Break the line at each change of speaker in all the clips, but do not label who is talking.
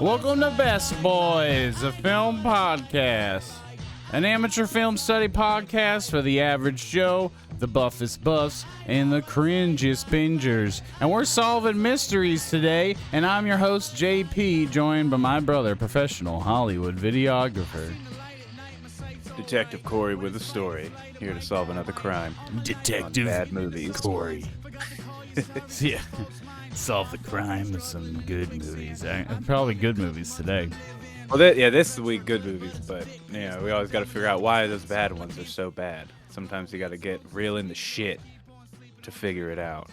Welcome to Best Boys, a film podcast. An amateur film study podcast for the average Joe, the buffest buffs, and the cringiest bingers. And we're solving mysteries today, and I'm your host, JP, joined by my brother, professional Hollywood videographer.
Detective Kory with a story, here to solve another crime.
Detective
bad movies.
Kory. Yeah, solve the crime with some good movies. Probably good movies today.
Well, this week good movies, but we always got to figure out why those bad ones are so bad. Sometimes you got to get real into shit to figure it out.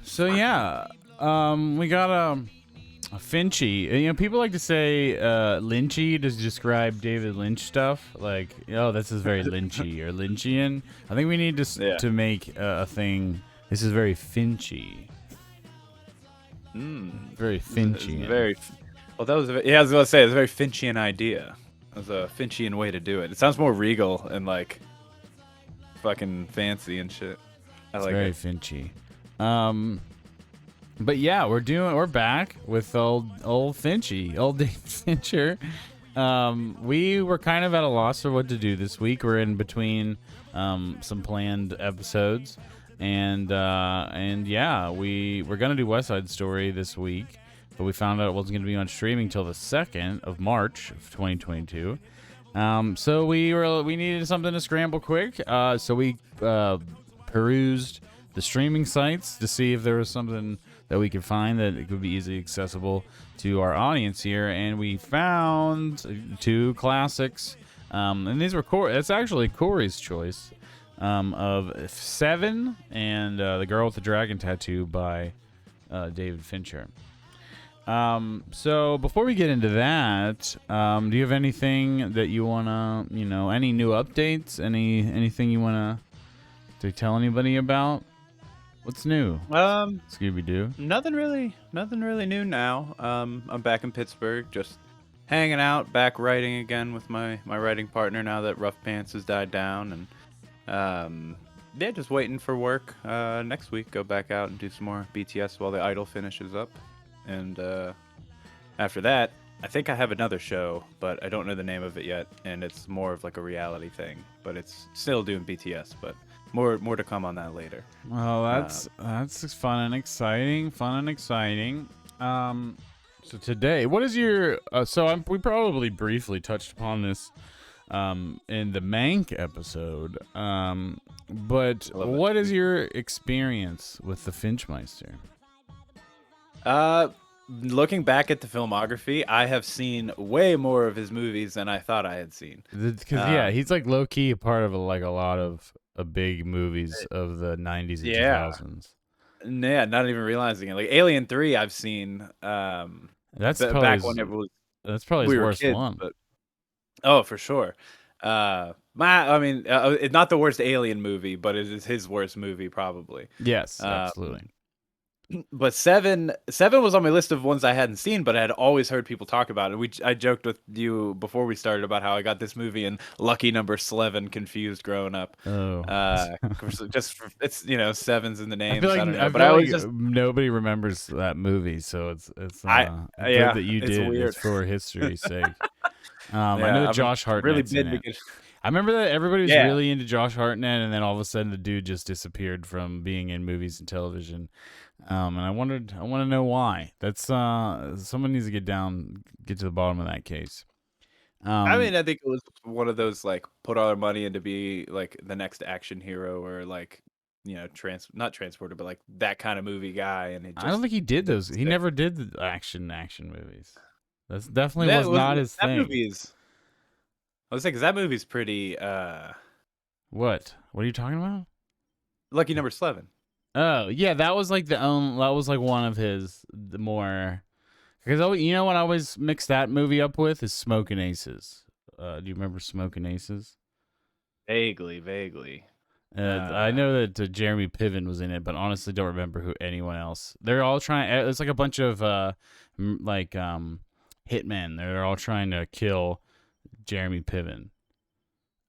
So yeah, we got a Finchy. People like to say Lynchy to describe David Lynch stuff. Like, oh, this is very Lynchy or Lynchian. I think we need to make a thing. This is very Finchy. Very Finchy.
Well, that was I was gonna say it's a very Finchian idea. It was a Finchian way to do it. It sounds more regal and like fucking fancy and shit.
It's very Finchy. But yeah, we're back with old Finchy, old David Fincher. We were kind of at a loss for what to do this week. We're in between some planned episodes, and yeah, we're gonna do West Side Story this week. But we found out it wasn't going to be on streaming till the 2nd of March of 2022. So we needed something to scramble quick. So we perused the streaming sites to see if there was something that we could find that it could be easily accessible to our audience here. And we found two classics. And these were it's actually Kory's choice of Se7en and The Girl with the Dragon Tattoo by David Fincher. So before we get into that, do you have anything that you wanna, any new updates, anything you wanna to tell anybody about? What's new? Scooby-Doo.
Nothing really new now. I'm back in Pittsburgh, just hanging out, back writing again with my writing partner now that Rough Pants has died down, and just waiting for work. Next week, go back out and do some more BTS while The Idol finishes up. And after that, I think I have another show, but I don't know the name of it yet, and it's more of like a reality thing. But it's still doing BTS, but more to come on that later.
Well, that's fun and exciting. So today, what is your? We probably briefly touched upon this in the Mank episode. But what is your experience with the Finchmeister?
Looking back at the filmography, I have seen way more of his movies than I thought I had seen.
Because he's like low key a part of a lot of big movies of the 90s and 2000s.
Yeah, not even realizing it. Like Alien 3, I've seen.
That's probably
back when it was.
That's probably his worst one.
But, oh, for sure. It's not the worst Alien movie, but it is his worst movie probably.
Yes, absolutely.
But Seven was on my list of ones I hadn't seen, but I had always heard people talk about it. I joked with you before we started about how I got this movie and Lucky Number 11 confused growing up.
Oh,
it's Seven's in the name.
I feel like nobody remembers that movie, so it's good that you did.
Weird.
It's for history's sake. I know Josh Hartnett's
really
in it. I remember that everybody was really into Josh Hartnett, and then all of a sudden the dude just disappeared from being in movies and television. And I want to know why. That's someone needs to get to the bottom of that case.
I think it was one of those like put all our money into be like the next action hero or like not transported, but like that kind of movie guy. And
I don't think he did those. He never did the action movies. That's definitely was not his thing.
I was saying, because that movie's pretty.
What are you talking about?
Lucky Number 11.
Oh yeah, that was like one of the more. Because what I always mix that movie up with is Smokin' Aces. Do you remember Smokin' Aces?
Vaguely.
I know that Jeremy Piven was in it, but honestly don't remember who anyone else. They're all trying. It's like a bunch of hitmen. They're all trying to kill Jeremy Piven.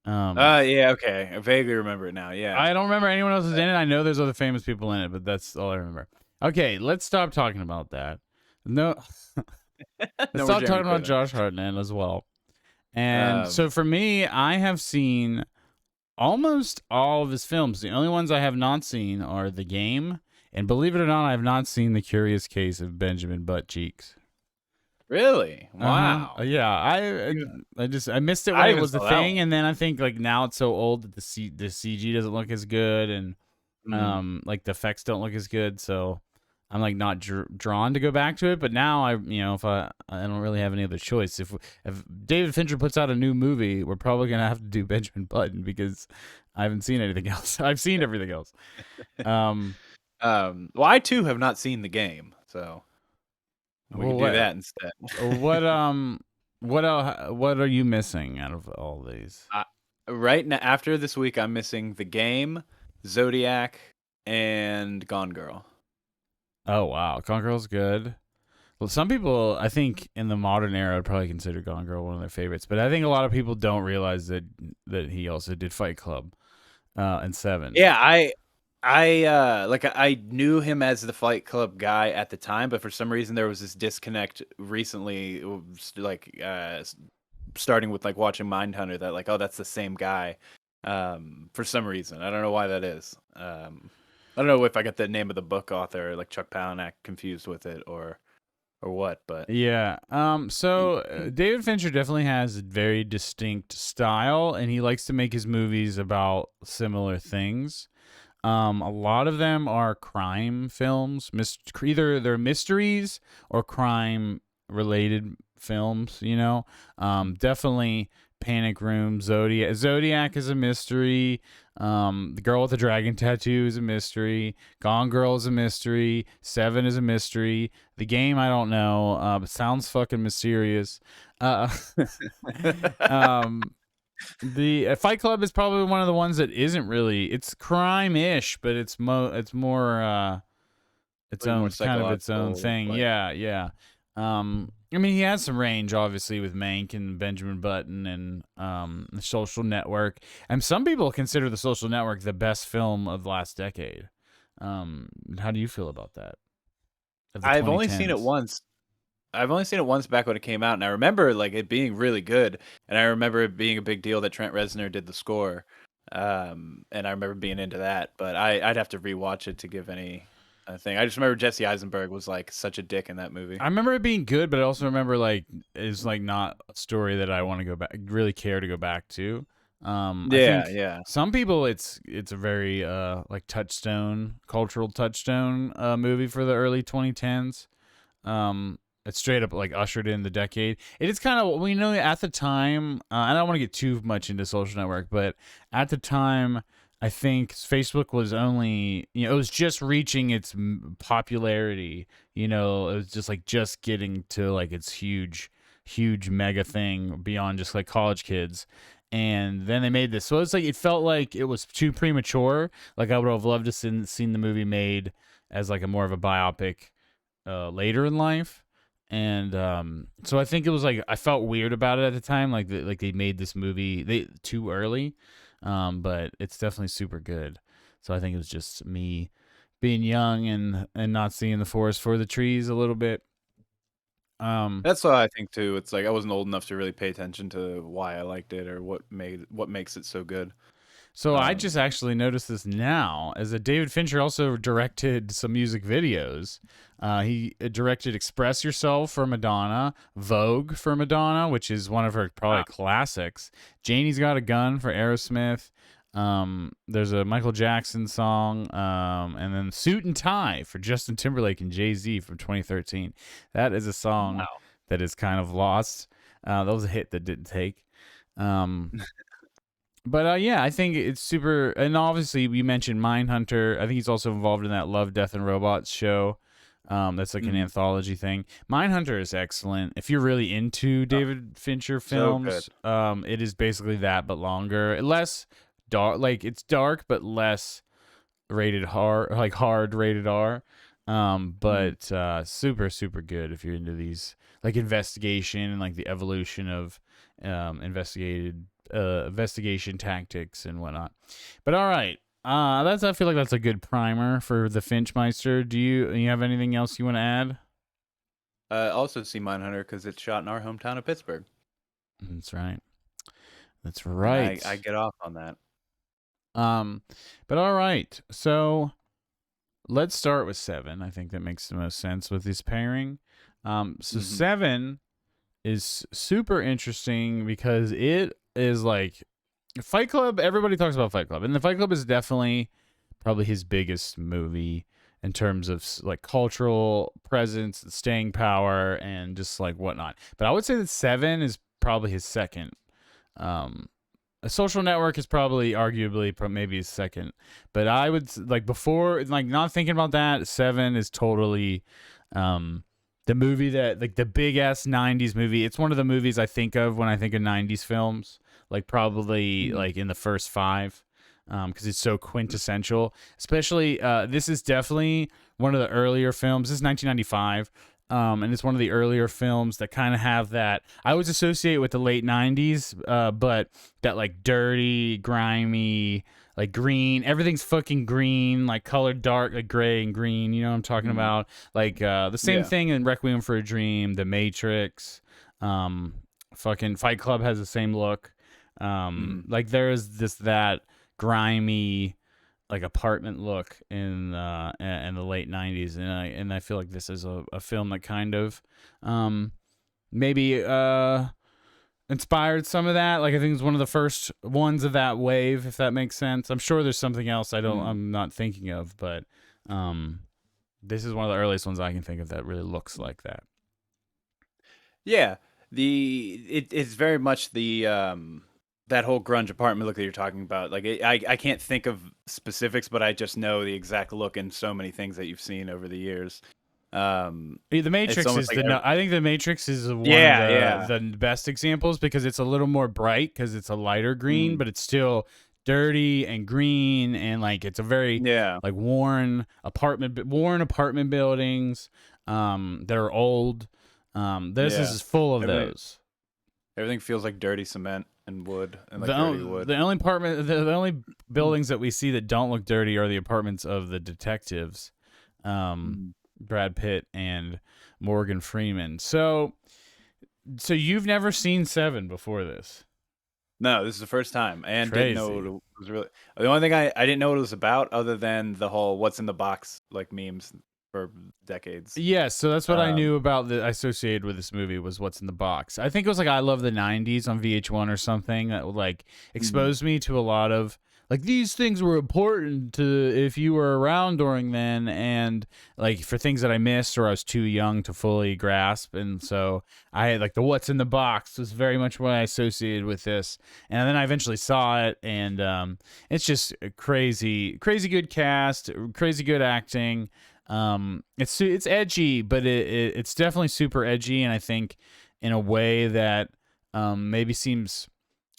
Okay. I vaguely remember it now. Yeah.
I don't remember anyone else is in it. I know there's other famous people in it, but that's all I remember. Okay, let's stop talking about that. No, Let's
No more
stop
Jeremy
talking about
Piven.
Josh Hartnett as well. And
Um,
so for me, I have seen almost all of his films. The only ones I have not seen are The Game, and believe it or not, I have not seen The Curious Case of Benjamin Butt Cheeks.
really?
Uh-huh.
Wow.
Yeah,
You-
I missed it when
I
it
even
was a
saw that
thing,
one.
and then I think like now it's so old that the CG doesn't look as good, and
Mm.
like the effects don't look as good, so I'm like not drawn to go back to it. But now if I don't really have any other choice. If David Fincher puts out a new movie, we're probably gonna have to do Benjamin Button because I haven't seen anything else. I've seen everything else. Um,
Well, I too have not seen The Game, so we
well,
could do that instead.
what what are you missing out of all these?
I, right now, after this week, I'm missing The Game, Zodiac, and Gone Girl.
Oh wow, Gone Girl's good. Well, some people, I think, in the modern era, would probably consider Gone Girl one of their favorites. But I think a lot of people don't realize that he also did Fight Club, and Seven.
Yeah, I knew him as the Fight Club guy at the time, but for some reason there was this disconnect recently, starting with like watching Mindhunter, that like, oh, that's the same guy. For some reason, I don't know why that is. I don't know if I got the name of the book author, like Chuck Palahniuk, confused with it or what, but
Yeah. So David Fincher definitely has a very distinct style, and he likes to make his movies about similar things. A lot of them are crime films, either they're mysteries or crime related films. Definitely Panic Room, Zodiac. Zodiac is a mystery. The Girl with the Dragon Tattoo is a mystery. Gone Girl is a mystery. Seven is a mystery. The Game, I don't know. But sounds fucking mysterious. Uh, um, the Fight Club is probably one of the ones that isn't really. It's crime-ish, but it's more its
way more
own kind of its own
psychological.
thing.
Like,
Yeah, yeah. I mean, he has some range, obviously, with Mank and Benjamin Button and The Social Network. And some people consider The Social Network the best film of the last decade. How do you feel about that? Of the
I've only seen it
2010s.
once. I've only seen it once back when it came out, and I remember like it being really good, and I remember it being a big deal that Trent Reznor did the score, and I remember being into that. But I'd have to rewatch it to give any thing. I just remember Jesse Eisenberg was like such a dick in that movie.
I remember it being good, but I also remember like it's like not a story that I want to go back, really care to go back to. I
Yeah,
think
yeah.
some people it's a very like cultural touchstone movie for the early 2010s. It straight up like ushered in the decade. It is kind of, we know at the time. I don't want to get too much into Social Network, but at the time, I think Facebook was only, it was just reaching its popularity. It was just getting to like its huge mega thing beyond just like college kids. And then they made this, so it's like it felt like it was too premature. Like I would have loved to seen the movie made as like a more of a biopic later in life. And so I think it was like I felt weird about it at the time, like they made this movie too early, but it's definitely super good. So I think it was just me being young and not seeing the forest for the trees a little bit.
That's what I think too. It's like I wasn't old enough to really pay attention to why I liked it or what makes it so good.
So I just
Um,
actually noticed this now, as that David Fincher also directed some music videos. He directed "Express Yourself" for Madonna, "Vogue" for Madonna, which is one of her probably
wow.
classics. "Janie's Got a Gun" for Aerosmith. There's a Michael Jackson song, and then "Suit and Tie" for Justin Timberlake and Jay-Z from 2013. That is a song
Wow.
that is kind of lost. That was a hit that didn't take. Um, but yeah, I think it's super. And obviously, we mentioned Mindhunter. I think he's also involved in that Love, Death, and Robots show. That's like an
Mhm.
anthology thing. Mindhunter is excellent. If you're really into
Oh,
David Fincher
so good.
films, it is basically that, but longer, less dark. Like it's dark, but less rated hard, like hard rated R.
Mhm.
But super super good if you're into these like investigation and like the evolution of investigation tactics and whatnot. But all right, I feel like that's a good primer for the Finchmeister. Do you have anything else you want to add?
Also see Mindhunter because it's shot in our hometown of Pittsburgh,
That's right. That's
and
right.
I get off on that.
Um, but all right. So let's start with Seven. I think that makes the most sense with this pairing. So
Hmm.
Seven is super interesting because it is like Fight Club. Everybody talks about Fight Club, and the Fight Club is definitely probably his biggest movie in terms of like cultural presence, staying power, and just like whatnot. But I would say that Seven is probably his second. Um, a Social Network is probably arguably maybe his second, but I would like before like not thinking about that. Seven is totally the movie that like the big ass '90s movie. It's one of the movies I think of when I think of '90s films. Like probably
Hmm.
like in the first five, because it's so quintessential. Especially this is definitely one of the earlier films. This is 1995. And it's one of the earlier films that kind of have that I always associate with the late '90s, but that like dirty, grimy, like green. Everything's fucking green, like colored dark, like gray and green. You know what I'm talking
Hmm.
about? Like the same
Yeah.
thing in Requiem for a Dream, The Matrix, um, fucking Fight Club has the same look.
Hmm.
Like there's that grimy like apartment look in the late '90s, and I feel like this is a film that kind of maybe inspired some of that. Like I think it's one of the first ones of that wave, if that makes sense. I'm sure there's something else
Hmm.
I'm not thinking of, but um, this is one of the earliest ones I can think of that really looks like that.
Yeah. It's very much the that whole grunge apartment look that you're talking about. Like I can't think of specifics, but I just know the exact look in so many things that you've seen over the years. Um,
The
it's
Matrix
almost
is
like
I think The Matrix is one of
yeah, yeah.
the best examples because it's a little more bright because it's a lighter green,
Mhm.
but it's still dirty and green and like it's a very
Yeah.
like worn apartment buildings that are old. This
Yeah.
is full of
Everything
those.
everything feels like dirty cement and wood and like
The
dirty wood.
the only the only buildings that we see that don't look dirty are the apartments of the detectives, um,
Mhm.
Brad Pitt and Morgan Freeman. So you've never seen Seven before this?
No, this is the first time and didn't know what
Crazy.
it was really. The only thing I didn't know what it was about other than the whole "what's in the box" like memes for decades.
Yeah, so that's what I
Um,
knew about the associated with this movie was what's in the box. I think it was like I Love the '90s on VH1 or something that would like
mhm.
expose me to a lot of like these things were important to if you were around during then and like for things that I missed or I was too young to fully grasp and so I had like the what's in the box was very much what I associated with this and then I eventually saw it and it's just a crazy good cast, crazy good acting. It's edgy, but it's definitely super edgy, and I think in a way that maybe seems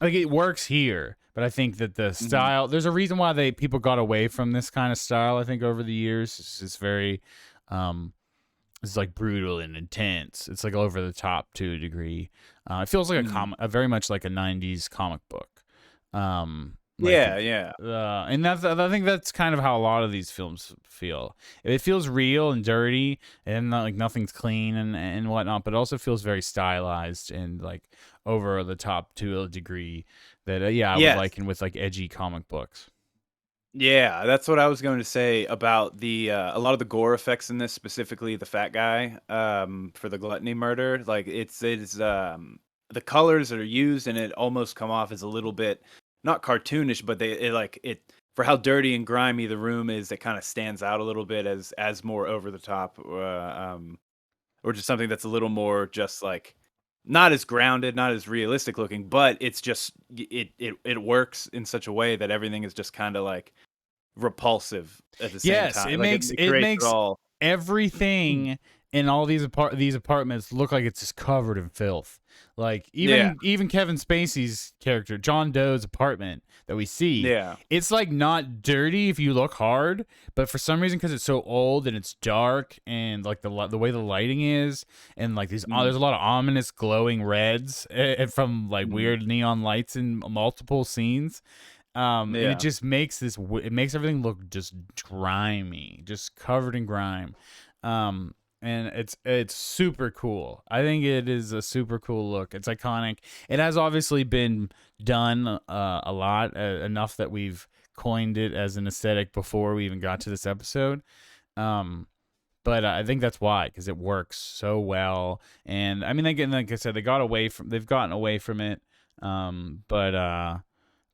like it works here. But I think that the
Mhm.
style, there's a reason why people got away from this kind of style. I think over the years, it's very, um, it's like brutal and intense. It's like over the top to a degree. It feels like
Mhm.
a very much like a '90s comic book. Like,
Yeah, yeah.
and that's I think that's kind of how a lot of these films feel. It feels real and dirty, and not, like nothing's clean and whatnot, but it also feels very stylized and like over the top to a degree that yeah, I would
Yes.
liken with like edgy comic books.
Yeah, that's what I was going to say about the a lot of the gore effects in this, specifically the fat guy for the gluttony murder. Like it's the colors that are used and it almost come off as a little bit not cartoonish, but it for how dirty and grimy the room is. It kind of stands out a little bit as more over the top, or just something that's a little more just like not as grounded, not as realistic looking, but it's just it works in such a way that everything is just kind of like repulsive at the same
Yes,
time. Like it creates it all.
everything in all these apartments look like it's just covered in filth. Like
Yeah,
even Kevin Spacey's character, John Doe's apartment that we see,
yeah,
it's like not dirty if you look hard, but for some reason because it's so old and it's dark and like the way the lighting is and like
mhm,
there's a lot of ominous glowing reds from like
mhm,
weird neon lights in multiple scenes and it
yeah,
just makes it makes everything look just grimy, just covered in grime. and it's super cool. I think it is a super cool look. It's iconic. It has obviously been done a lot, enough that we've coined it as an aesthetic before we even got to this episode. Um, but I think that's why, because it works so well. And I mean, again, like I said, they've gotten away from it. But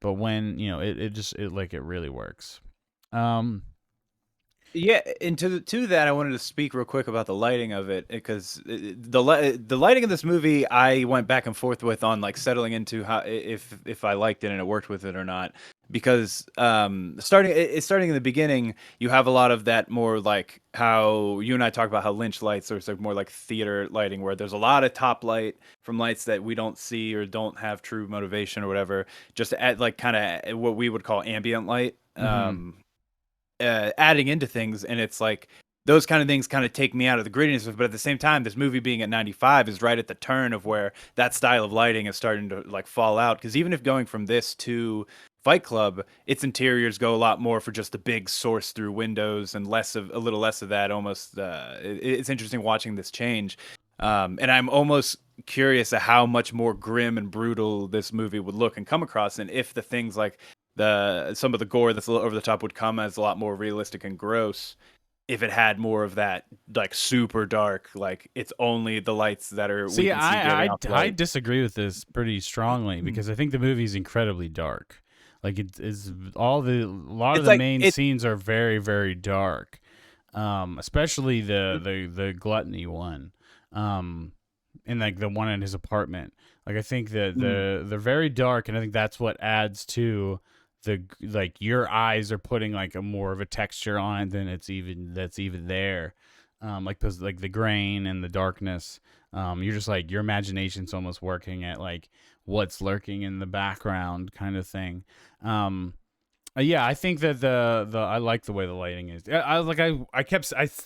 when it really works. Um,
Yeah, and to that, I wanted to speak real quick about the lighting of it because the lighting of this movie, I went back and forth with on like settling into how if I liked it and it worked with it or not. Because starting in the beginning, you have a lot of that more like how you and I talk about how Lynch lights, or it's like more like theater lighting, where there's a lot of top light from lights that we don't see or don't have true motivation or whatever, just to add like kind of what we would call ambient light.
mhm.
Adding into things, and it's like those kind of things kind of take me out of the grittiness of it. But at the same time, this movie being at 95 is right at the turn of where that style of lighting is starting to like fall out, because even if going from this to Fight Club, its interiors go a lot more for just the big source through windows and less of a little less of that almost. It's interesting watching this change. And I'm almost curious at how much more grim and brutal this movie would look and come across, and if the things like some of the gore that's a little over the top would come as a lot more realistic and gross if it had more of that like super dark, like it's only the lights that are we
See,
can see giving off
I
light.
disagree with this pretty strongly, because I think the movie's incredibly dark. Like it is a lot of
It's
the
like
main
it
scenes are very very dark. Especially the gluttony one. Um, and like the one in his apartment. Like I think that
mm,
they're very dark, and I think that's what adds to like your eyes are putting like a more of a texture on it than that's even there. Like those, like the grain and the darkness. You're just like your imagination's almost working at like what's lurking in the background kind of thing. Um, yeah, I think that the I like the way the lighting is. I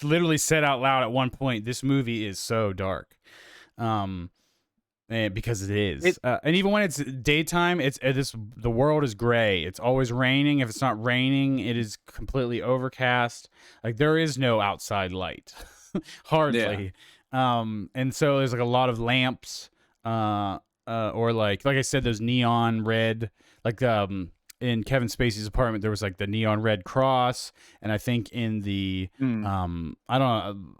literally said out loud at one point, this movie is so dark. Um, because it
it
is. And even when it's daytime, the world is gray. It's always raining. If it's not raining, it is completely overcast. Like there is no outside light,
yeah.
hardly. And so there's like a lot of lamps, or like I said, those neon red, like in Kevin Spacey's apartment, there was like the neon red cross, and I think in the
Mm.
I don't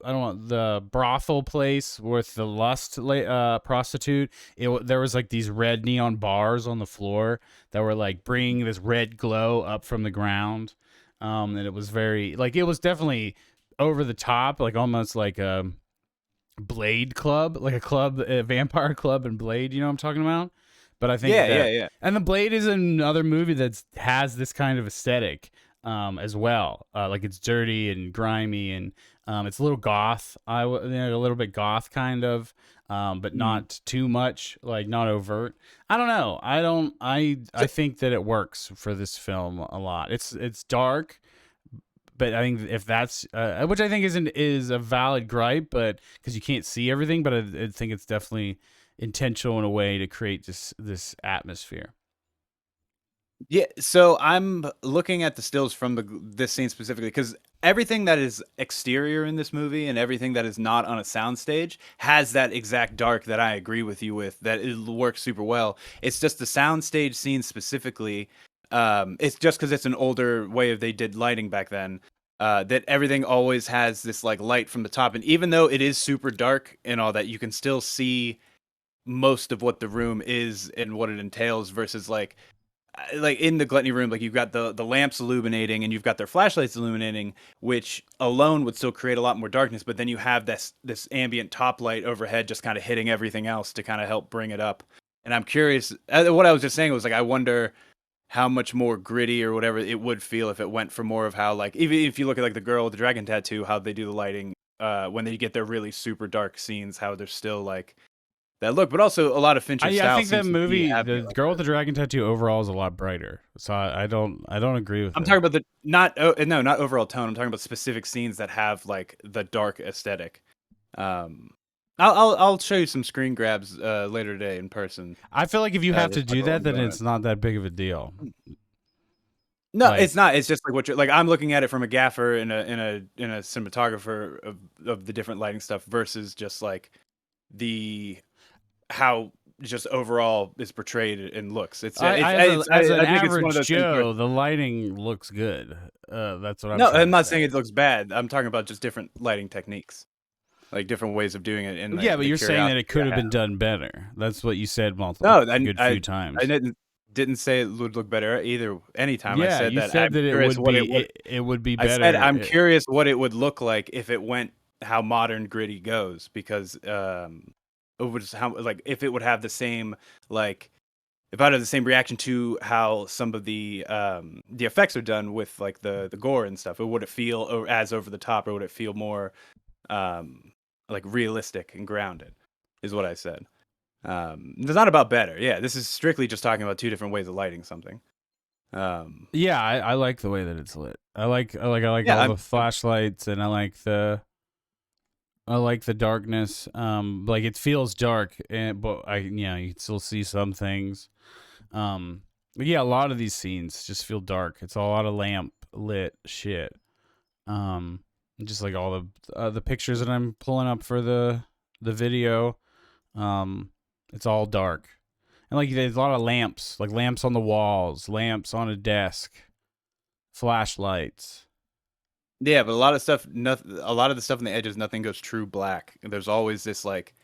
know, the brothel place with the prostitute. There was like these red neon bars on the floor that were like bringing this red glow up from the ground. And it was very like it was definitely over the top, like almost like a Blade club, like a vampire club in Blade. You know what I'm talking about? But I think
Yeah, yeah,
that,
yeah.
and the Blade is another movie that has this kind of aesthetic, as well. Like it's dirty and grimy, and it's a little goth. A little bit goth kind of, but
Mm.
not too much, like not overt. I don't know. I
So,
think that it works for this film a lot. It's dark, but I think if that's which I think is a valid gripe, but because you can't see everything, but I think it's definitely intentional in a way to create this atmosphere.
yeah, so I'm looking at the stills from this scene specifically because everything that is exterior in this movie and everything that is not on a soundstage has that exact dark that I agree with you with. That it works super well. It's just the soundstage scene specifically. It's just because it's an older way of they did lighting back then. That everything always has this like light from the top, and even though it is super dark and all that, you can still see most of what the room is and what it entails versus like in the gluttony room, like you've got the lamps illuminating and you've got their flashlights illuminating, which alone would still create a lot more darkness, but then you have this ambient top light overhead just kind of hitting everything else to kind of help bring it up. And I'm curious, what I was just saying was like I wonder how much more gritty or whatever it would feel if it went for more of how, like, even if you look at like the girl with the dragon tattoo, how they do the lighting when they get their really super dark scenes, how they're still like that look, but also a lot of Fincher
I
style
think that
seems to be
movie,
having
the
it like
girl with
that.
the dragon tattoo, overall is a lot brighter. So I don't agree with
I'm
it.
talking about the not oh, no, not overall tone. I'm talking about specific scenes that have like the dark aesthetic. Um, I'll show you some screen grabs later today in person.
I feel like if you have
To
to
talk
do
about what
that,
I'm
then
going
it's not that big of a deal.
on. No,
Like,
it's not. It's just like what you're like. I'm looking at it from a gaffer and a cinematographer of the different lighting stuff versus just like the how just overall is portrayed and looks.
I as an
I think it's one of
average
those things where
Joe, the lighting looks good. That's what I'm
no,
trying
I'm
to
not
say.
saying it looks bad. I'm talking about just different lighting techniques, like different ways of doing it, and
Yeah, but
the
you're saying that it
curiosity
could
I
have
have.
been done better. That's what you said
No,
a good few
I
times.
didn't say it would look better either anytime. I
Yeah,
said
you
that
said
I'm
that it
curious
would
what it
be
would.
it would be
I said
better.
I'm curious what it would look like if it went how modern gritty goes because it would just how like if it would have the same like if I'd have the same reaction to how some of the effects are done with like the gore and stuff. It would it feel as over the top or would it feel more um like realistic and grounded is what I said. It's not about better. Yeah, this is strictly just talking about two different ways of lighting something. Um,
Yeah, I like the way that it's lit. I like
yeah,
all the flashlights, and I like the darkness. Like it feels dark, and but you can still see some things. But yeah, a lot of these scenes just feel dark. It's a lot of lamp lit shit. Um, just like all the pictures that I'm pulling up for the video. Um, it's all dark, and like there's a lot of lamps, like lamps on the walls, lamps on a desk, flashlights.
yeah, but a lot of stuff, a lot of the stuff in the edges, nothing goes true black. There's always this like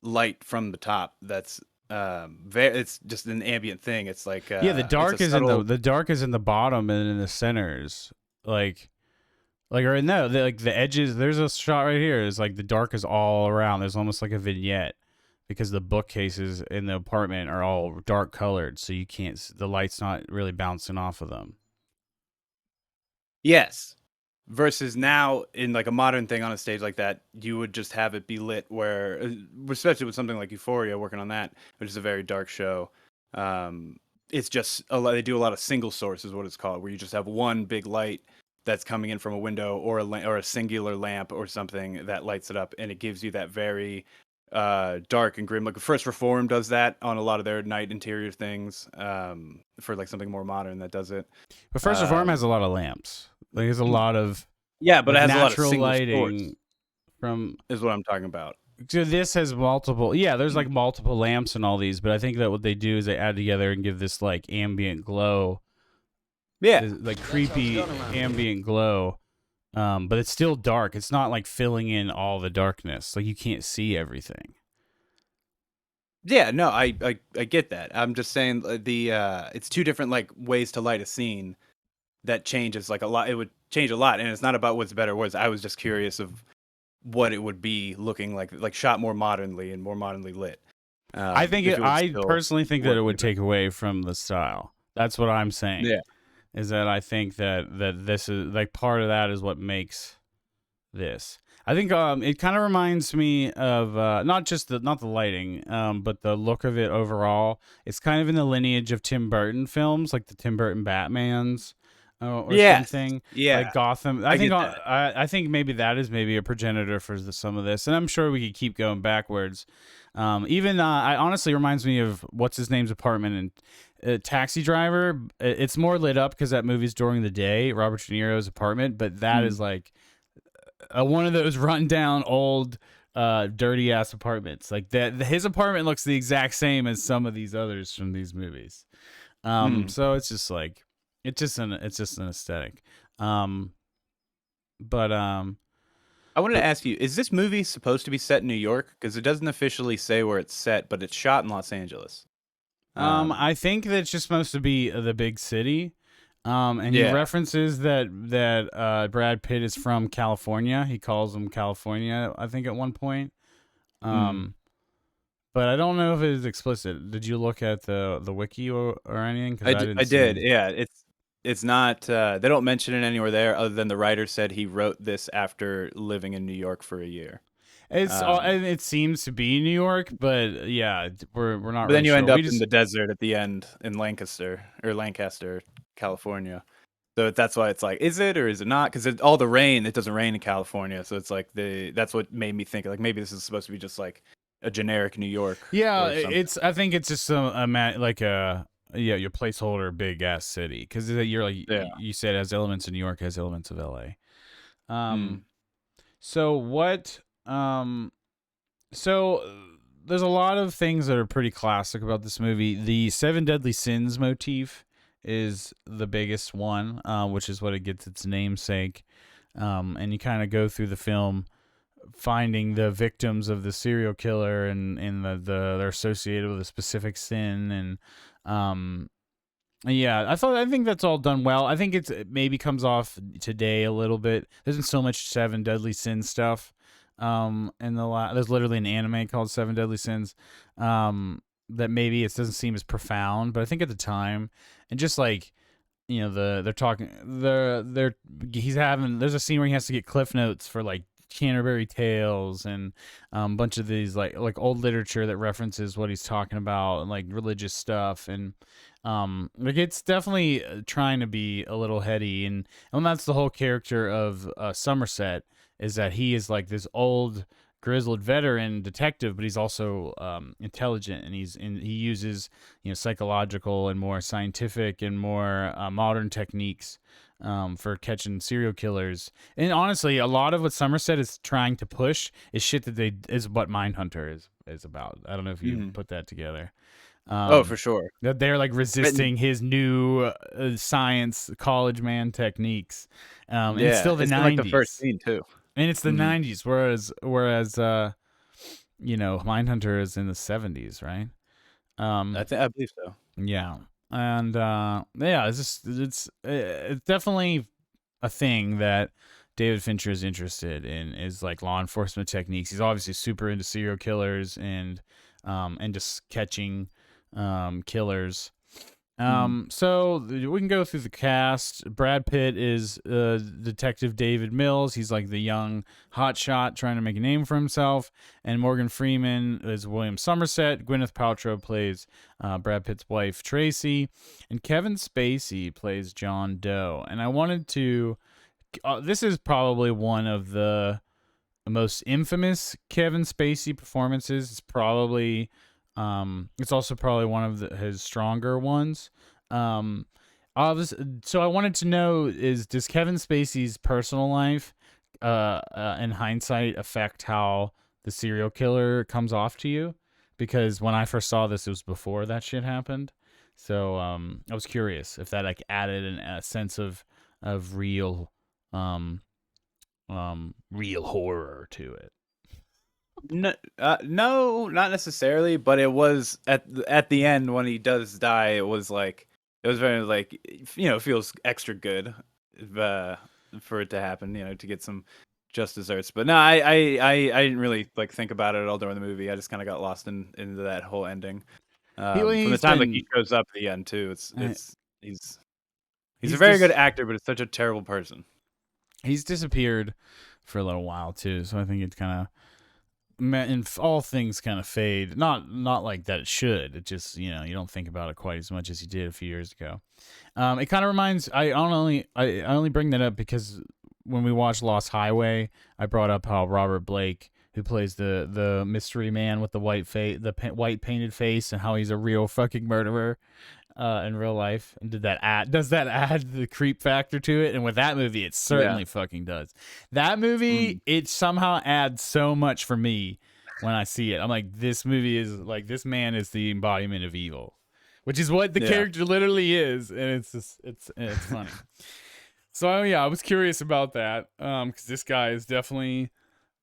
light from the top that's very. It's just an ambient thing. It's like
Yeah,
it's a
the
subtle.
dark is in the bottom and in the centers, like or no, like the edges. There's a shot right here. It's like the dark is all around. There's almost like a vignette because the bookcases in the apartment are all dark colored, so you can't. The light's not really bouncing off of them.
Yes. Versus now in like a modern thing on a stage like that, you would just have it be lit where, especially with something like Euphoria, working on that, which is a very dark show. Um, it's just a lot, they do a lot of single source is what it's called, where you just have one big light that's coming in from a window or or a singular lamp or something that lights it up, and it gives you that very dark and grim. Like First Reform does that on a lot of their night interior things. For like something more modern that does it.
But First Reform has a
Um,
lot of lamps. Like there's a lot of
yeah, but it
like
has a lot of
natural
single source,
lighting from.
is what I'm talking about.
So this has multiple. Yeah, there's like multiple lamps in all these, but I think that what they do is they add together and give this like ambient glow,
Yeah.
this, like creepy ambient glow. But it's still dark. It's not like filling in all the darkness. Like you can't see everything.
Yeah, no, I get that. I'm just saying the it's two different like ways to light a scene that changes like a lot. It would change a lot, and it's not about what's better or worse. I was just curious of what it would be looking like shot more modernly and more modernly lit. If it would
I
still
personally think that
work
it would
even.
take away from the style. That's what I'm saying.
Yeah.
Is that I think that this is like part of that is what makes this. I think it kind of reminds me of not just not the lighting, but the look of it overall. It's kind of in the lineage of Tim Burton films, like the Tim Burton Batmans, or
Yes.
something like
Yeah.
Gotham.
I get that.
I think maybe that is maybe a progenitor for some of this, and I'm sure we could keep going backwards. Even I honestly reminds me of what's his name's apartment in Taxi Driver. It's more lit up because that movie's during the day, Robert De Niro's apartment, but that
Mm.
is like one of those run down old dirty ass apartments. Like that his apartment looks the exact same as some of these others from these movies.
Mm.
So it's just like it's just an aesthetic. Um but
I wanted to
but
ask you, is this movie supposed to be set in New York? Because it doesn't officially say where it's set, but it's shot in Los Angeles.
I think that it's just supposed to be the big city. And he
Yeah.
references that Brad Pitt is from California. He calls him California, I think, at one point.
Mm.
Um, but I don't know if it is explicit. Did you look at the wiki or anything? Because I
I
didn't see
did.
any.
Yeah, it's not. They don't mention it anywhere there, other than the writer said he wrote this after living in New York for a year.
It's all,
Um,
and it seems to be New York, but yeah, we're not
but then
really
you
sure.
end
We
up in
just
the desert at the end in Lancaster, California. So that's why it's like, is it or is it not? Because all the rain, it doesn't rain in California. So it's like that's what made me think like maybe this is supposed to be just like a generic New York
yeah,
or something.
I think it's just like your placeholder big ass city, because you're like
Yeah.
you said, it has elements of New York, has elements of L.A.
Mm.
So what? So there's a lot of things that are pretty classic about this movie. The Seven Deadly Sins motif is the biggest one, which is what it gets its namesake. And you kind of go through the film finding the victims of the serial killer, and they're associated with a specific sin, and yeah, I think that's all done well. I think it maybe comes off today a little bit. There isn't so much Seven Deadly Sins stuff. And there's literally an anime called Seven Deadly Sins. That maybe it doesn't seem as profound, but I think at the time, and just like they're talking, there's a scene where he has to get cliff notes for like Canterbury Tales and a bunch of these like old literature that references what he's talking about, and like religious stuff, and like it's definitely trying to be a little heady, and that's the whole character of Somerset, is that he is like this old grizzled veteran detective, but he's also intelligent, and he uses psychological and more scientific and more modern techniques for catching serial killers. And honestly, a lot of what Somerset is trying to push is shit that is what Mindhunter is about. I don't know if you put that together.
Oh, for sure.
That they're like resisting his new science college man techniques. And it's still the 90s.
Like the first scene too.
And it's the 90s, whereas Mindhunter is in the 70s, right?
I believe so.
Yeah. And yeah, it's definitely a thing that David Fincher is interested in, is like law enforcement techniques. He's obviously super into serial killers and just catching killers. So we can go through the cast. Brad Pitt is Detective David Mills. He's like the young hotshot trying to make a name for himself. And Morgan Freeman is William Somerset. Gwyneth Paltrow plays Brad Pitt's wife, Tracy. And Kevin Spacey plays John Doe. And I wanted to... this is probably one of the most infamous Kevin Spacey performances. It's probably... it's also probably one of his stronger ones. So I wanted to know, does Kevin Spacey's personal life, in hindsight, affect how the serial killer comes off to you? Because when I first saw this, it was before that shit happened. So I was curious if that like added a sense of real real horror to it.
No, not necessarily, but it was at the end when he does die. It was very like feels extra good for it to happen. To get some just desserts. But no, I didn't really like think about it at all during the movie. I just kind of got lost into that whole ending. From the time he shows up at the end too. He's a very good actor, but it's such a terrible person.
He's disappeared for a little while too, so I think it's kind of. And all things kind of fade, not like that it should. It just you don't think about it quite as much as you did a few years ago. It kind of reminds. I only bring that up because when we watched Lost Highway, I brought up how Robert Blake, who plays the mystery man with the white white painted face, and how he's a real fucking murderer in real life, and does that add the creep factor to it? And with that movie, it certainly fucking does. That movie, it somehow adds so much for me when I see it. I'm like, this movie is like, this man is the embodiment of evil, which is what the character literally is, and it's funny. So yeah, I was curious about that because this guy is definitely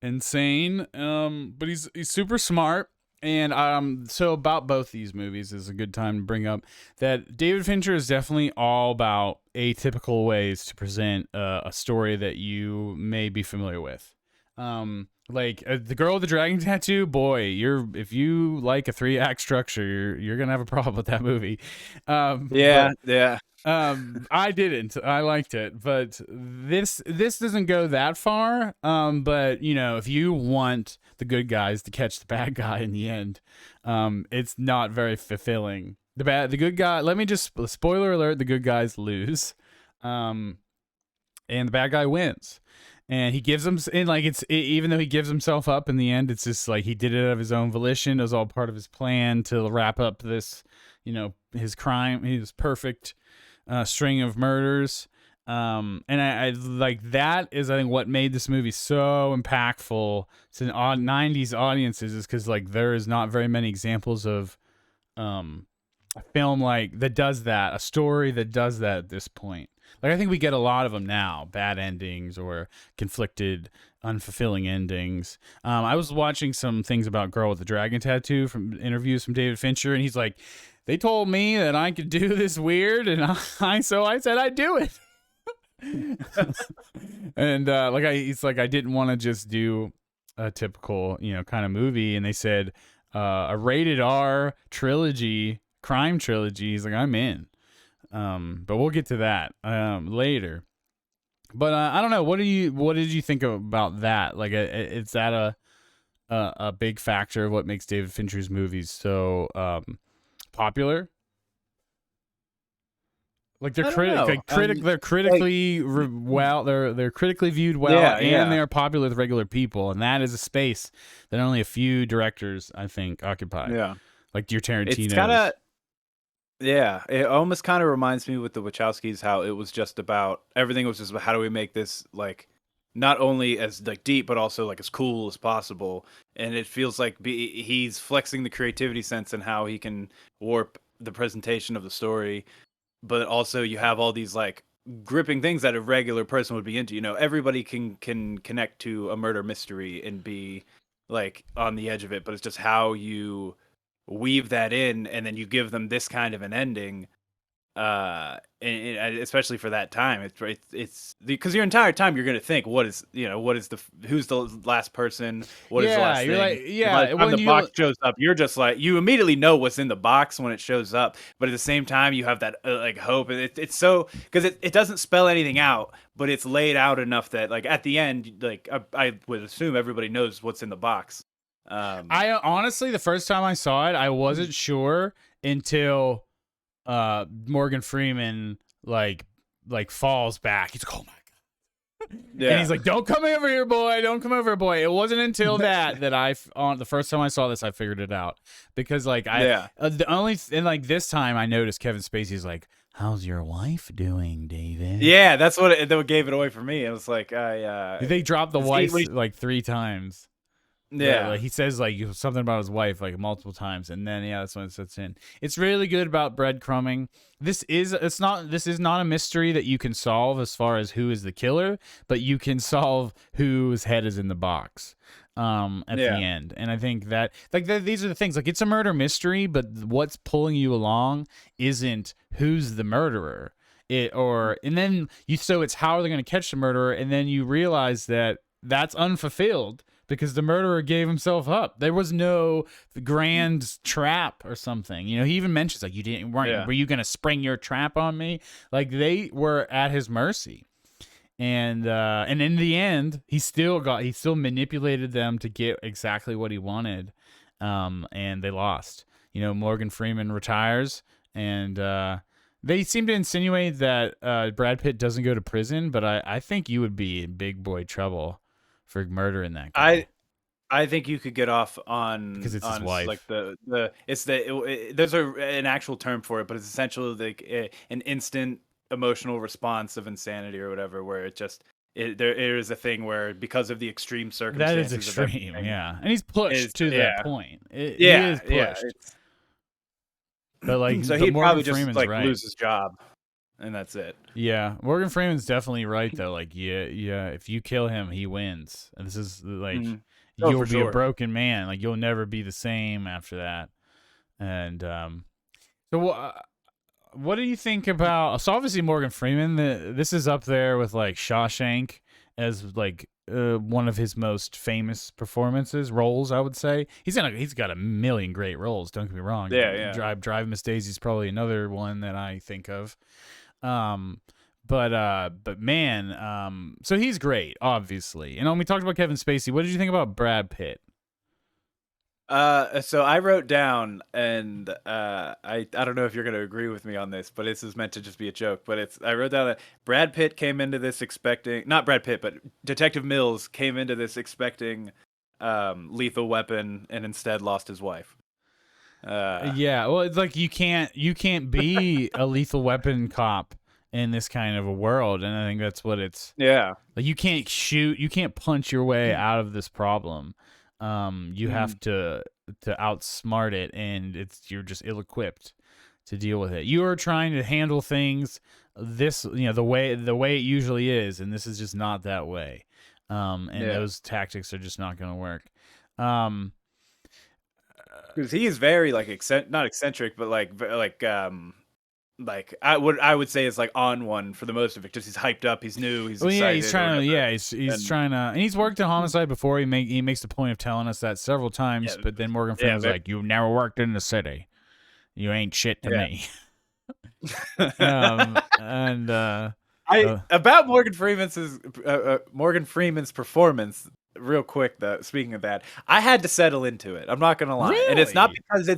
insane, but he's super smart. And so about both these movies is a good time to bring up that David Fincher is definitely all about atypical ways to present a story that you may be familiar with. Like The Girl with the Dragon Tattoo, boy, if you like a 3-act structure, you're gonna have a problem with that movie. I didn't. I liked it, but this doesn't go that far. But if you want the good guys to catch the bad guy in the end, it's not very fulfilling. The good guy. Let me just spoiler alert: the good guys lose, and the bad guy wins. And he gives him, and like even though he gives himself up in the end, it's just like he did it of his own volition. It was all part of his plan to wrap up this, his crime, his perfect string of murders. And I like that is I think what made this movie so impactful to '90s audiences is because like there is not very many examples of a film that does that, a story that does that at this point. Like I think we get a lot of them now, bad endings or conflicted, unfulfilling endings. I was watching some things about Girl with the Dragon Tattoo from interviews from David Fincher, and he's like, they told me that I could do this weird, and so I said I'd do it. And he's like, I didn't want to just do a typical, kind of movie, and they said a rated R trilogy, crime trilogy. He's like, I'm in. But we'll get to that later. But I don't know. What did you think about that? Like, is that a big factor of what makes David Fincher's movies so popular? Like they're they're critically well, they're critically viewed well, and they're popular with regular people, and that is a space that only a few directors, I think, occupy.
Yeah,
like your Tarantino.
It's kind of. Yeah, it almost kind of reminds me with the Wachowskis how it was just about everything was just about how do we make this like not only as like deep but also like as cool as possible, and it feels like he's flexing the creativity sense and how he can warp the presentation of the story, but also you have all these like gripping things that a regular person would be into. Everybody can connect to a murder mystery and be like on the edge of it, but it's just how you weave that in, and then you give them this kind of an ending, and especially for that time, it's because your entire time you're gonna think, who's the last person, what is the last thing?
Like,
by the time the box shows up, you're just like, you immediately know what's in the box when it shows up, but at the same time you have that like hope. It's so because it doesn't spell anything out, but it's laid out enough that like at the end, like I would assume everybody knows what's in the box.
I honestly, the first time I saw it, I wasn't sure until Morgan Freeman like falls back. He's like, oh my god, and he's like, don't come over here, boy, don't come over here, boy. It wasn't until that the first time I saw this, I figured it out, because like this time I noticed Kevin Spacey's like, how's your wife doing, David?
Yeah, that's what gave it away for me. It was like
they dropped the wife like 3 times.
Yeah,
like he says like something about his wife like multiple times, and then that's when it sets in. It's really good about breadcrumbing. This is not a mystery that you can solve as far as who is the killer, but you can solve whose head is in the box at the end. And I think that these are the things, like it's a murder mystery, but what's pulling you along isn't who's the murderer. And then it's how are they going to catch the murderer, and then you realize that that's unfulfilled, because the murderer gave himself up. There was no grand trap or something. He even mentions like, were you gonna spring your trap on me? Like they were at his mercy, and in the end, he still manipulated them to get exactly what he wanted, and they lost. Morgan Freeman retires, and they seem to insinuate that Brad Pitt doesn't go to prison, but I think you would be in big boy trouble for murdering that guy.
I think you could get off on,
because it's his wife.
Like there's an actual term for it, but it's essentially like an instant emotional response of insanity or whatever, where there is a thing where because of the extreme circumstances
that is extreme, and he's pushed to that point. He is pushed. But like,
so he'd probably just like lose his job. And that's it.
Yeah, Morgan Freeman's definitely right though. Like, yeah, if you kill him, he wins. And this is like, you'll be a broken man. Like, you'll never be the same after that. And so, what do you think about? So obviously, Morgan Freeman. This is up there with like Shawshank as like one of his most famous roles. I would say he's got a million great roles. Don't get me wrong.
Yeah.
Drive Miss Daisy's probably another one that I think of. But man, so he's great, obviously. And when we talked about Kevin Spacey, what did you think about Brad Pitt?
So I wrote down, and I don't know if you're gonna agree with me on this, but this is meant to just be a joke. But I wrote down that Brad Pitt came into this expecting, not Brad Pitt, but Detective Mills came into this expecting Lethal Weapon, and instead lost his wife.
Yeah, well, it's like you can't be a Lethal Weapon cop in this kind of a world, and I think that's what it's
Yeah.
like. You can't punch your way out of this problem. You have to outsmart it, and you're just ill-equipped to deal with it. You are trying to handle things the way it usually is, and this is just not that way. And those tactics are just not going to work.
Because he is very like not eccentric, but like I would say is like on one for the most of it. Just he's hyped up, he's new, he's
Well, yeah,
excited.
he's trying to. Yeah, he's trying to, and he's worked in Homicide before. He makes the point of telling us that several times. But then Morgan Freeman's like, "You've never worked in the city. You ain't shit to me."
About Morgan Freeman's performance. Real quick, though, speaking of that, I had to settle into it. I'm not gonna lie,
really?
and it's not because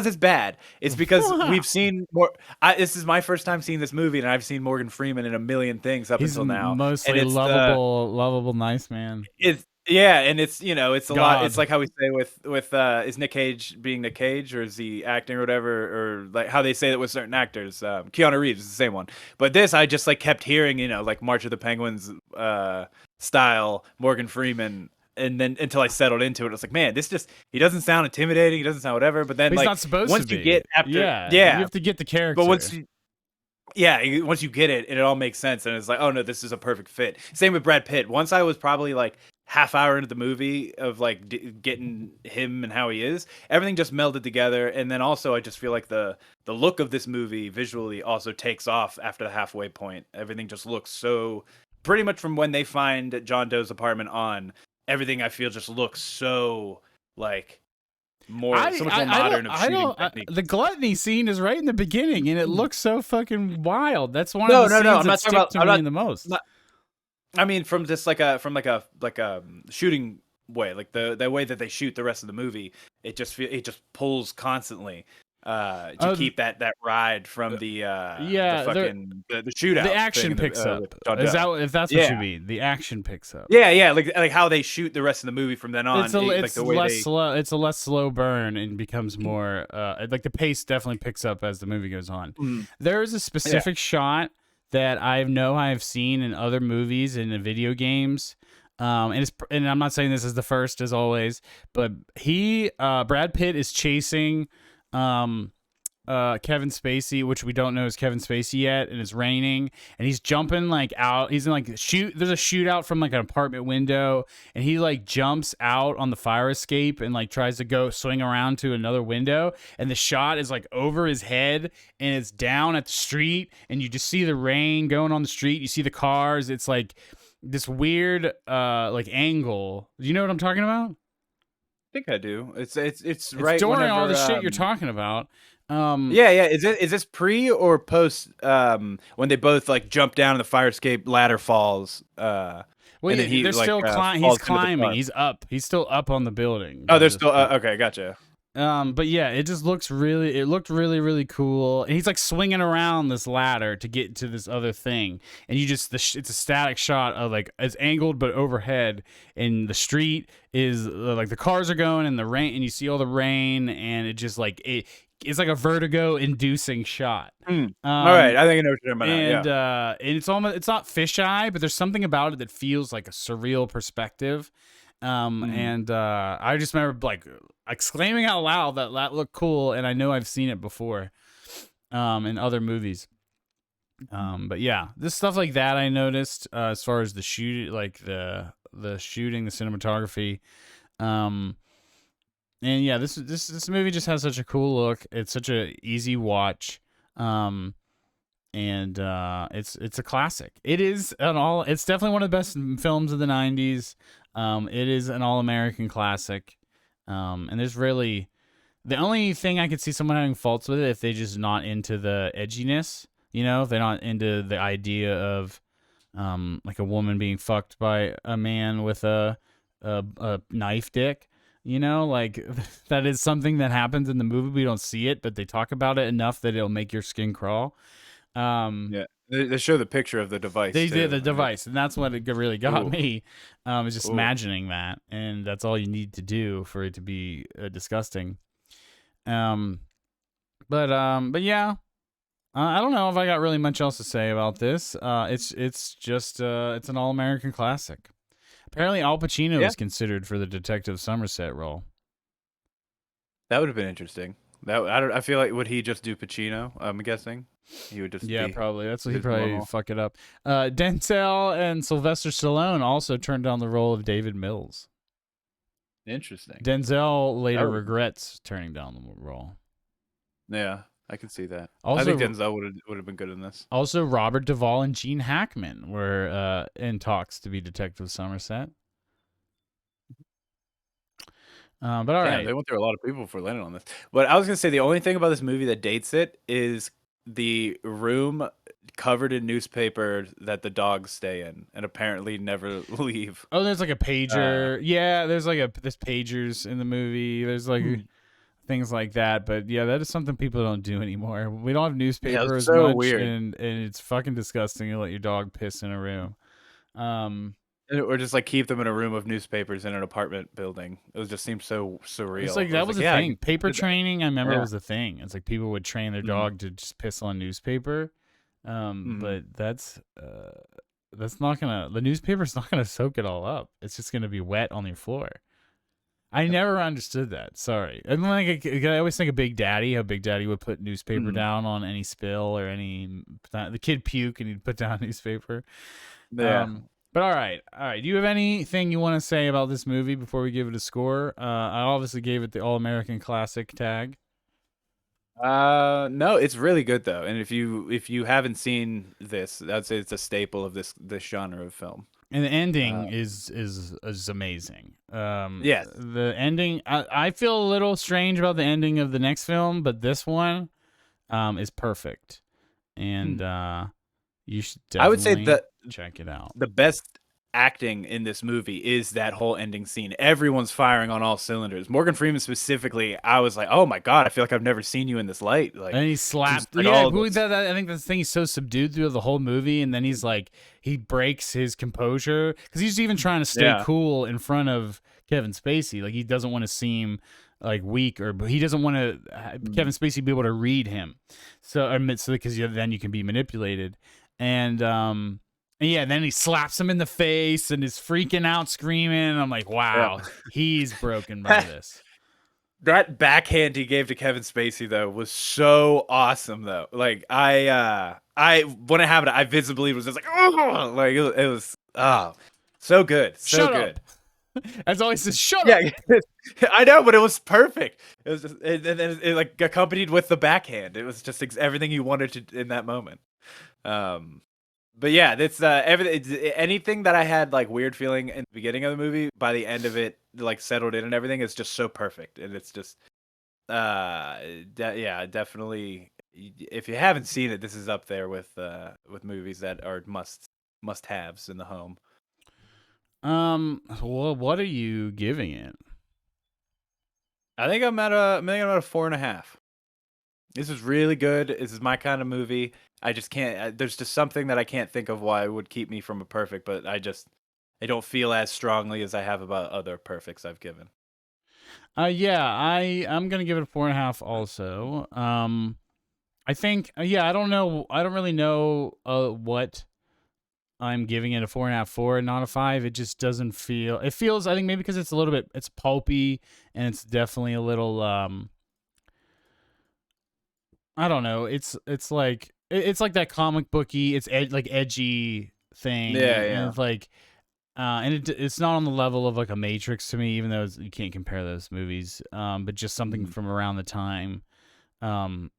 it's bad. It's because we've seen more. This is my first time seeing this movie, and I've seen Morgan Freeman in a million things up until now.
Mostly
and it's
lovable, nice man.
And it's it's a lot. It's
God.
like how we say with is Nick Cage being Nick Cage, or is he acting or whatever, or like how they say that with certain actors. Keanu Reeves is the same one, but this I just like kept hearing, like March of the Penguins style Morgan Freeman, and then until I settled into it, I was like, man, he doesn't sound intimidating, he doesn't sound whatever, but then
He's
like
not supposed
once
to
you
be.
get after,
you have to get the character.
but once you get it, and it all makes sense, and it's like, oh no, this is a perfect fit. Same with Brad Pitt. Once I was probably like half hour into the movie of like getting him and how he is, everything just melded together. And then also I just feel like the look of this movie visually also takes off after the halfway point. Everything just looks so, pretty much from when they find John Doe's apartment on, everything I feel just looks so like so much more modern of shooting techniques.
The gluttony scene is right in the beginning, and it looks so fucking wild. That's one
No,
of the
no,
scenes that stick to me the most.
I mean, from just like a shooting way, like the way that they shoot the rest of the movie, it just pulls constantly to keep that ride from the shootout.
The action picks up. Is that if that's what you mean? The action picks up.
Yeah, like how they shoot the rest of the movie from then on.
It's a less slow burn and becomes more like the pace definitely picks up as the movie goes on. There is a specific shot that I've seen in other movies and in video games. And I'm not saying this is the first as always, but Brad Pitt is chasing Kevin Spacey, which we don't know is Kevin Spacey yet, and it's raining, and he's jumping like out. He's in like there's a shootout from like an apartment window, and he like jumps out on the fire escape and like tries to go swing around to another window, and the shot is like over his head and it's down at the street, and you just see the rain going on the street. You see the cars. It's like this weird like angle. Do you know what I'm talking about?
I think I do. It's right
during all the shit you're talking about.
Yeah. Is this pre or post when they both like jump down and the fire escape ladder falls?
Well, and then he's climbing. He's up. He's still up on the building.
Oh, they're still okay. Gotcha.
But yeah, it looked really cool. And he's like swinging around this ladder to get to this other thing. And it's a static shot of like it's angled but overhead, and the street is like the cars are going in the rain, and you see all the rain, and it just like it's like a vertigo-inducing shot.
All right, I think I know what you're talking
about. And it's not fisheye, but there's something about it that feels like a surreal perspective. And I just remember like exclaiming out loud that looked cool, and I know I've seen it before in other movies. But yeah, this stuff like that I noticed as far as the shoot, like the shooting, the cinematography. And yeah, this movie just has such a cool look. It's such a easy watch. And it's a classic. It's definitely one of the best films of the 90s. It is an all-American classic. And there's really the only thing I could see someone having faults with it if they're just not into the edginess, if they're not into the idea of like a woman being fucked by a man with a knife dick. You know, like that is something that happens in the movie. We don't see it, but they talk about it enough that it'll make your skin crawl. Um,
Yeah, they show the picture of the device
they did
too,
the
and
device, and that's what it really got
ooh,
me. Is just
ooh.
imagining that, and that's all you need to do for it to be disgusting. Um, but yeah, I don't know if I got really much else to say about this. It's just it's an all American classic. Apparently, Al Pacino
Yeah,
is considered for the Detective Somerset role.
that would have been interesting. That I don't. I feel like would he just do Pacino? I'm guessing he would just
Yeah,
be
probably. That's what he
his
probably
normal.
fuck it up. Denzel and Sylvester Stallone also turned down the role of David Mills.
Interesting.
Denzel
That
later
would.
regrets turning down the role.
Yeah, I can see that. I think
Also,
Denzel would have been good in this.
also Robert Duvall and Gene Hackman were in talks to be Detective Somerset. But all
Damn,
right.
they went through a lot of people for landing on this. But I was gonna say the only thing about this movie that dates it is the room covered in newspaper that the dogs stay in and apparently never leave.
Oh, there's like a
Uh,
pager. Yeah, there's pagers in the movie. There's like things like that. But yeah, that is something people don't do anymore. We don't have
yeah,
newspaper
it's
as
so
much,
weird.
and it's fucking disgusting to let your dog piss in a room. Um,
Or just like keep them in a room of newspapers in an apartment building. It just seems so
it's
surreal.
like
I
that
was
was
like,
a
yeah, I
thing.
could
Paper
do that.
training, I remember
Yeah.
was a thing. It's like people would train their
Mm,
dog to just piss on newspaper.
mhm.
But that's not gonna. The newspaper's not gonna soak it all up. It's just gonna be wet on your floor. I
Yep.
never understood that. Sorry. And like I always think of Big Daddy, how Big Daddy would put newspaper
Mhm.
down on any spill or any the kid puke and he'd put down newspaper.
Yeah.
Um, but all right. Do you have anything you want to say about this movie before we give it a score? I obviously gave it the All American Classic tag,
No, it's really good though. And if you haven't seen this, I'd say it's a staple of this genre of film.
and the
Uh,
ending is amazing.
yes.
The ending, I feel a little strange about the ending of the next film, but this one, is perfect, and you should
I would say
definitely
that
check it out.
the best acting in this movie is that whole ending scene. Everyone's firing on all cylinders. Morgan Freeman specifically, I was like, "Oh my god, I feel like I've never seen you in this light." Like
And he
just
slapped.
like
Yeah,
all of this.
I think that's the thing. He's so subdued through the whole movie, and then he's like, he breaks his composure because he's even trying to stay
Yeah.
cool in front of Kevin Spacey. Like he doesn't want to seem like weak, or he doesn't want to
Mm.
Kevin Spacey be able to read him. So because then you can be manipulated, and and yeah, then he slaps him in the face and is freaking out, screaming. And I'm like,
Yeah.
wow, he's broken by this.
That backhand he gave to Kevin Spacey though was so awesome though. Like I when it happened, I visibly was just like, oh, like it was so good, so
Shut up.
good.
As always says, shut
Yeah,
up.
I know, but it was perfect. It was just, it like accompanied with the backhand. It was just everything you wanted to in that moment. Um, but yeah, that's everything. Anything that I had like weird feeling in the beginning of the movie, by the end of it, like settled in and everything is just so perfect, and it's just yeah, definitely. If you haven't seen it, this is up there with movies that are must haves in the home.
Well, what are you giving it?
I think I'm at a 4.5. This is really good. This is my kind of movie. I just can't. There's just something that I can't think of why it would keep me from a perfect, but I don't feel as strongly as I have about other perfects I've given.
Yeah, I'm gonna give it a 4.5. Also, I think yeah, I don't know, I don't really know what I'm giving it a 4.5 for, not a 5. It just doesn't feel. It feels. I think maybe because it's a little bit. It's pulpy and it's definitely a little. I don't know. It's like that comic booky. It's like edgy thing,
Yeah,
and
yeah.
it's like and it's not on the level of like a Matrix to me, even though you can't compare those movies. But just something
Mhm.
from around the time, um,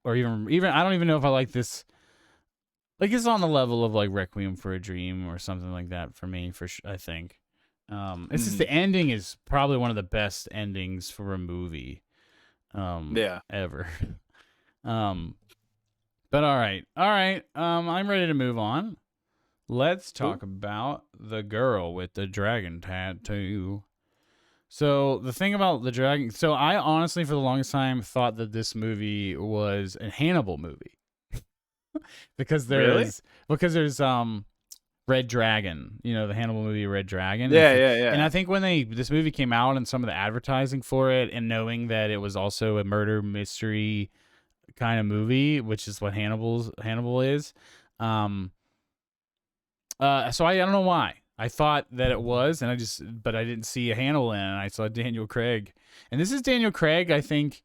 or even I don't even know if I like this. Like it's on the level of like Requiem for a Dream or something like that for me. For sure, I think. It's just the
Mhm.
ending is probably one of the best endings for a movie,
Yeah.
ever. um, but all right. I'm ready to move on. Let's
Cool.
talk about the girl with the dragon tattoo. So the thing about the dragon, so I honestly, for the longest time, thought that this movie was a Hannibal movie because
Really?
there's Red Dragon, the Hannibal movie Red Dragon,
Yeah,
and I
yeah.
think when this movie came out and some of the advertising for it, and knowing that it was also a murder mystery kind of movie, which is what Hannibal is, um, so I don't know why. I thought that it was, but I didn't see a Hannibal in it. And I saw Daniel Craig, and this is Daniel Craig. I think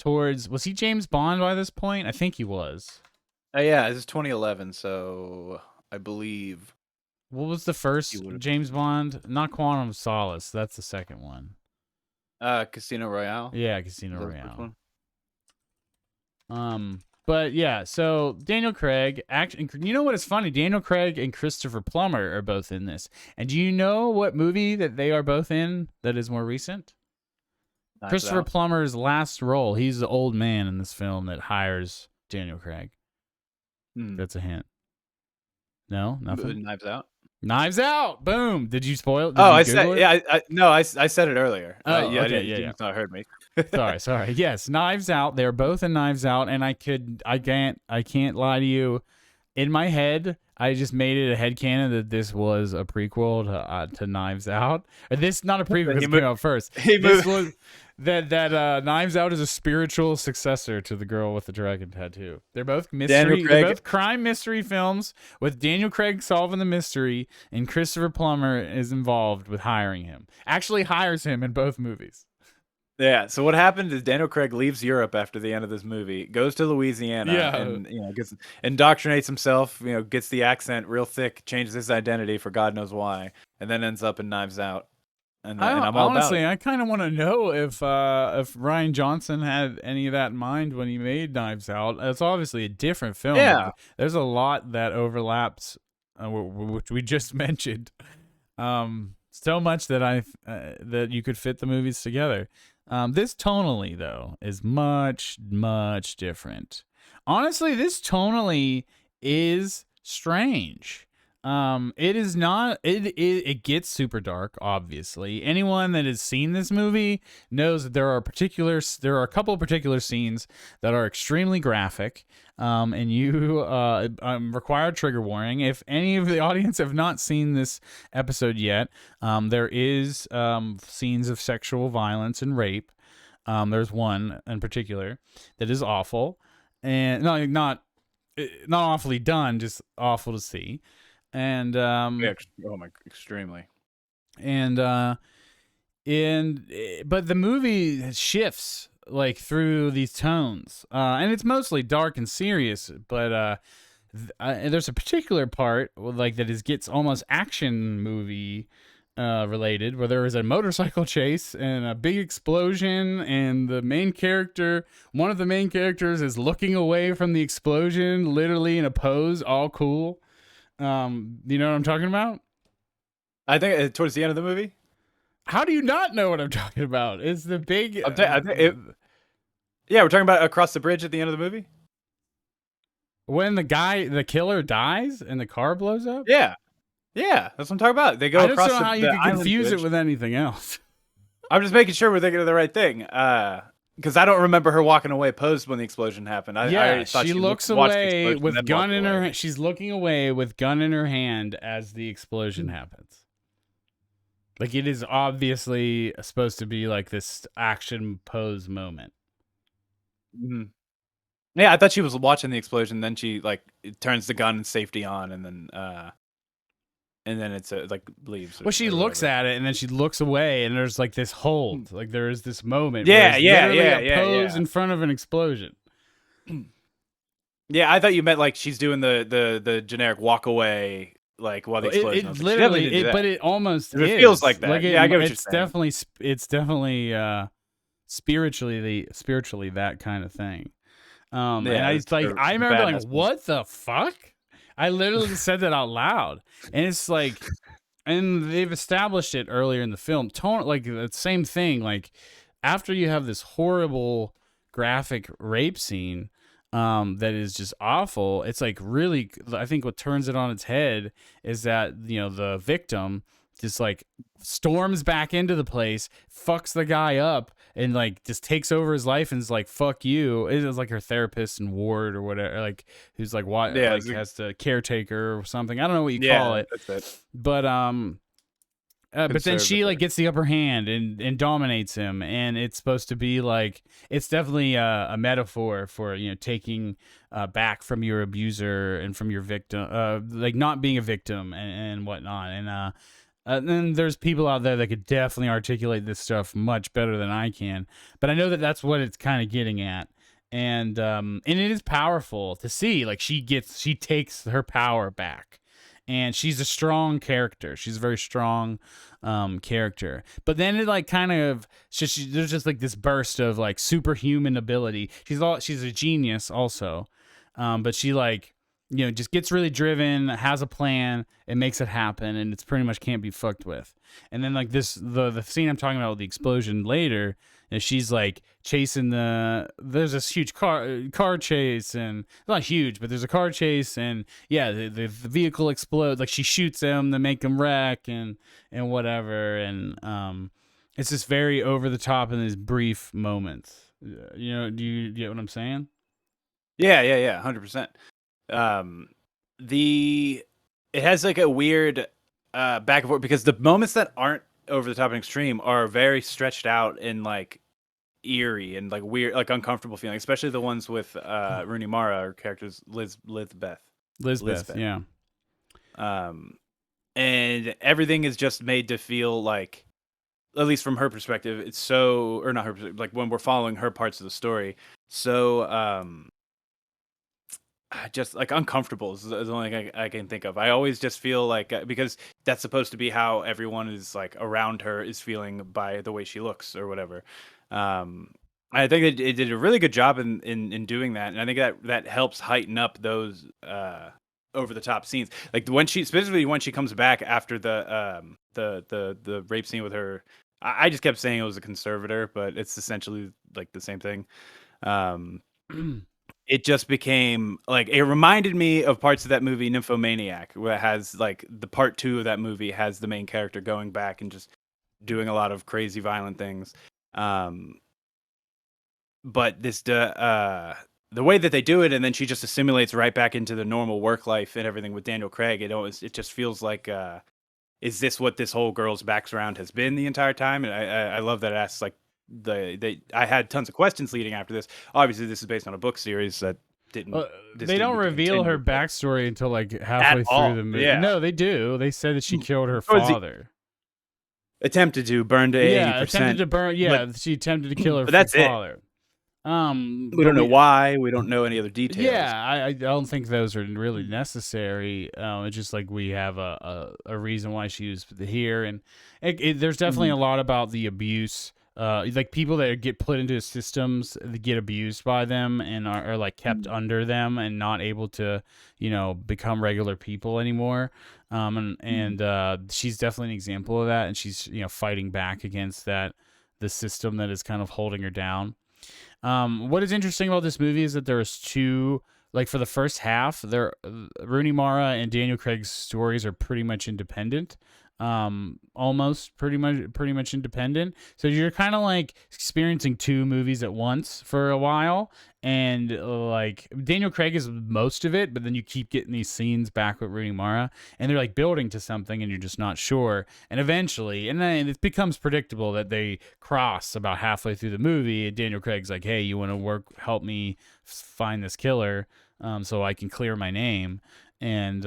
was he James Bond by this point? I think he was.
Yeah, this is 2011, so I believe
What was the
he
first
would have.
James Bond? Not Quantum of Solace. That's the second one.
Casino Royale.
Yeah,
Is
Casino
that the first
Royale.
one?
But yeah, so Daniel Craig, you know what is funny? Daniel Craig and Christopher Plummer are both in this. And do you know what movie that they are both in that is more recent?
Knives
Christopher
Out.
Plummer's last role. He's the old man in this film that hires Daniel Craig. That's a hint. No, nothing.
Knives Out.
Knives Out. Boom. Did you spoil it? Did
Oh,
you
I
Google
said,
it?
yeah, no, I said it earlier.
Oh,
Yeah,
okay,
you
yeah.
just not heard me.
Sorry. Yes, Knives Out. They're both in Knives Out, and I can't lie to you. In my head, I just made it a headcanon that this was a prequel to Knives Out. Or this not a prequel because it came out first. This was that Knives Out is a spiritual successor to The Girl with the Dragon Tattoo. They're both mystery. They're both crime mystery films with Daniel Craig solving the mystery, and Christopher Plummer is involved with hiring him. Actually, hires him in both movies.
Yeah. So what happened is Daniel Craig leaves Europe after the end of this movie, goes to Louisiana,
Yeah.
and gets indoctrinates himself. Gets the accent real thick, changes his identity for God knows why, and then ends up in Knives Out. And I'm all
honestly,
about it.
I kind of want to know if Ryan Johnson had any of that in mind when he made Knives Out. It's obviously a different film.
Yeah.
There's a lot that overlaps, which we just mentioned. So much that that you could fit the movies together. This tonally though is much different. Honestly, this tonally is strange. It is not. It gets super dark. Obviously, anyone that has seen this movie knows that there are a couple of particular scenes that are extremely graphic. And you require trigger warning. If any of the audience have not seen this episode yet, there is scenes of sexual violence and rape. There's one in particular that is awful, and not awfully done, just awful to see. And
Extremely.
And but the movie shifts like through these tones, and it's mostly dark and serious, but there's a particular part like that gets almost action movie related, where there is a motorcycle chase and a big explosion, and one of the main characters is looking away from the explosion, literally in a pose, all cool. You know what I'm talking about?
I think towards the end of the movie.
How do you not know what I'm talking about? It's the big.
Yeah, we're talking about across the bridge at the end of the movie.
When the killer dies and the car blows up.
Yeah, that's what I'm talking about. They go
I
across
don't know how you can confuse
bridge.
it with anything else.
I'm just making sure we're thinking of the right thing. Because I don't remember her walking away posed when the explosion happened. I thought
she looks away with gun in her. She's looking away with gun in her hand as the explosion happens. Like, it is obviously supposed to be like this action pose moment.
Mm-hmm. Yeah, I thought she was watching the explosion. Then she turns the gun and safety on, and then it's leaves.
Well, she looks at it and then she looks away, and there's like this hold, like there is this moment.
Yeah,
a pose in front of an explosion.
Yeah, I thought you meant like she's doing the generic walk away, like while the explosion.
It literally, but it almost
it feels like that.
Like
I get what you're saying.
It's definitely spiritually that kind of thing. And I remember like, what the fuck? I literally said that out loud, and it's like, and they've established it earlier in the film. Like the same thing. Like after you have this horrible graphic rape scene, that is just awful. It's like really, I think what turns it on its head is that the victim just like storms back into the place, fucks the guy up, and like just takes over his life and is like, fuck you. It was like her therapist and ward or whatever, like who's like what
Yeah,
like has to caretaker or something. I don't know what you call
yeah,
it.
that's it.
But then she like
Conservator.
gets the upper hand and dominates him, and it's supposed to be like it's definitely a metaphor for taking back from your abuser and from your victim, like not being a victim and whatnot. And then there's people out there that could definitely articulate this stuff much better than I can, but I know that that's what it's kind of getting at. And it is powerful to see like she takes her power back, and she's a strong character. She's a very strong character. But then it like kind of there's just like this burst of like superhuman ability. She's a genius also, but she like just gets really driven, has a plan, and makes it happen, and it's pretty much can't be fucked with. And then like the scene I'm talking about with the explosion later. And she's like chasing there's this huge car chase, and it's not huge, but there's a car chase, and yeah, the vehicle explodes. Like she shoots them to make them wreck and whatever. And it's just very over the top in these brief moments. Do you get what I'm saying?
Yeah, 100%. The it has like a weird back and forth because the moments that aren't over the top and extreme are very stretched out and like eerie and like weird, like uncomfortable feeling, especially the ones with Rooney Mara, her character's Lizbeth.
Yeah.
And everything is just made to feel like, at least from her perspective, it's so, or not her perspective, like when we're following her parts of the story, so just like uncomfortable is the only thing I can think of. I always just feel like because that's supposed to be how everyone is like around her is feeling by the way she looks or whatever. I think it did a really good job in doing that, and I think that helps heighten up those over the top scenes. Like specifically when she comes back after the rape scene with her. I just kept saying it was a conservator, but it's essentially like the same thing. It just became like it reminded me of parts of that movie Nymphomaniac, where it has like the part 2 of that movie has the main character going back and just doing a lot of crazy violent things. But the way that they do it, and then she just assimilates right back into the normal work life and everything with Daniel Craig. It just feels like is this what this whole girl's background has been the entire time? And I love that it asks like I had tons of questions leading after this. Obviously, this is based on a book series that didn't.
They don't reveal her backstory until like halfway through the movie.
Yeah.
No, they do. They said that she killed her father.
Attempted to burn to 80%.
Yeah, attempted to burn. Yeah, she attempted to kill her father.
We don't know why. We don't know any other details.
Yeah, I don't think those are really necessary. It's just like we have a reason why she was here, and there's definitely a lot about the abuse. Like people that get put into systems that get abused by them and are like kept under them and not able to, become regular people anymore. And she's definitely an example of that, and she's fighting back against the system that is kind of holding her down. What is interesting about this movie is that there's two, like for the first half, Rooney Mara and Daniel Craig's stories are pretty much independent. Almost pretty much independent. So you're kind of like experiencing two movies at once for a while. And like Daniel Craig is most of it, but then you keep getting these scenes back with Rooney Mara, and they're like building to something, and you're just not sure. And eventually, and then it becomes predictable that they cross about halfway through the movie. And Daniel Craig's like, "Hey, you want to help me find this killer, so I can clear my name." And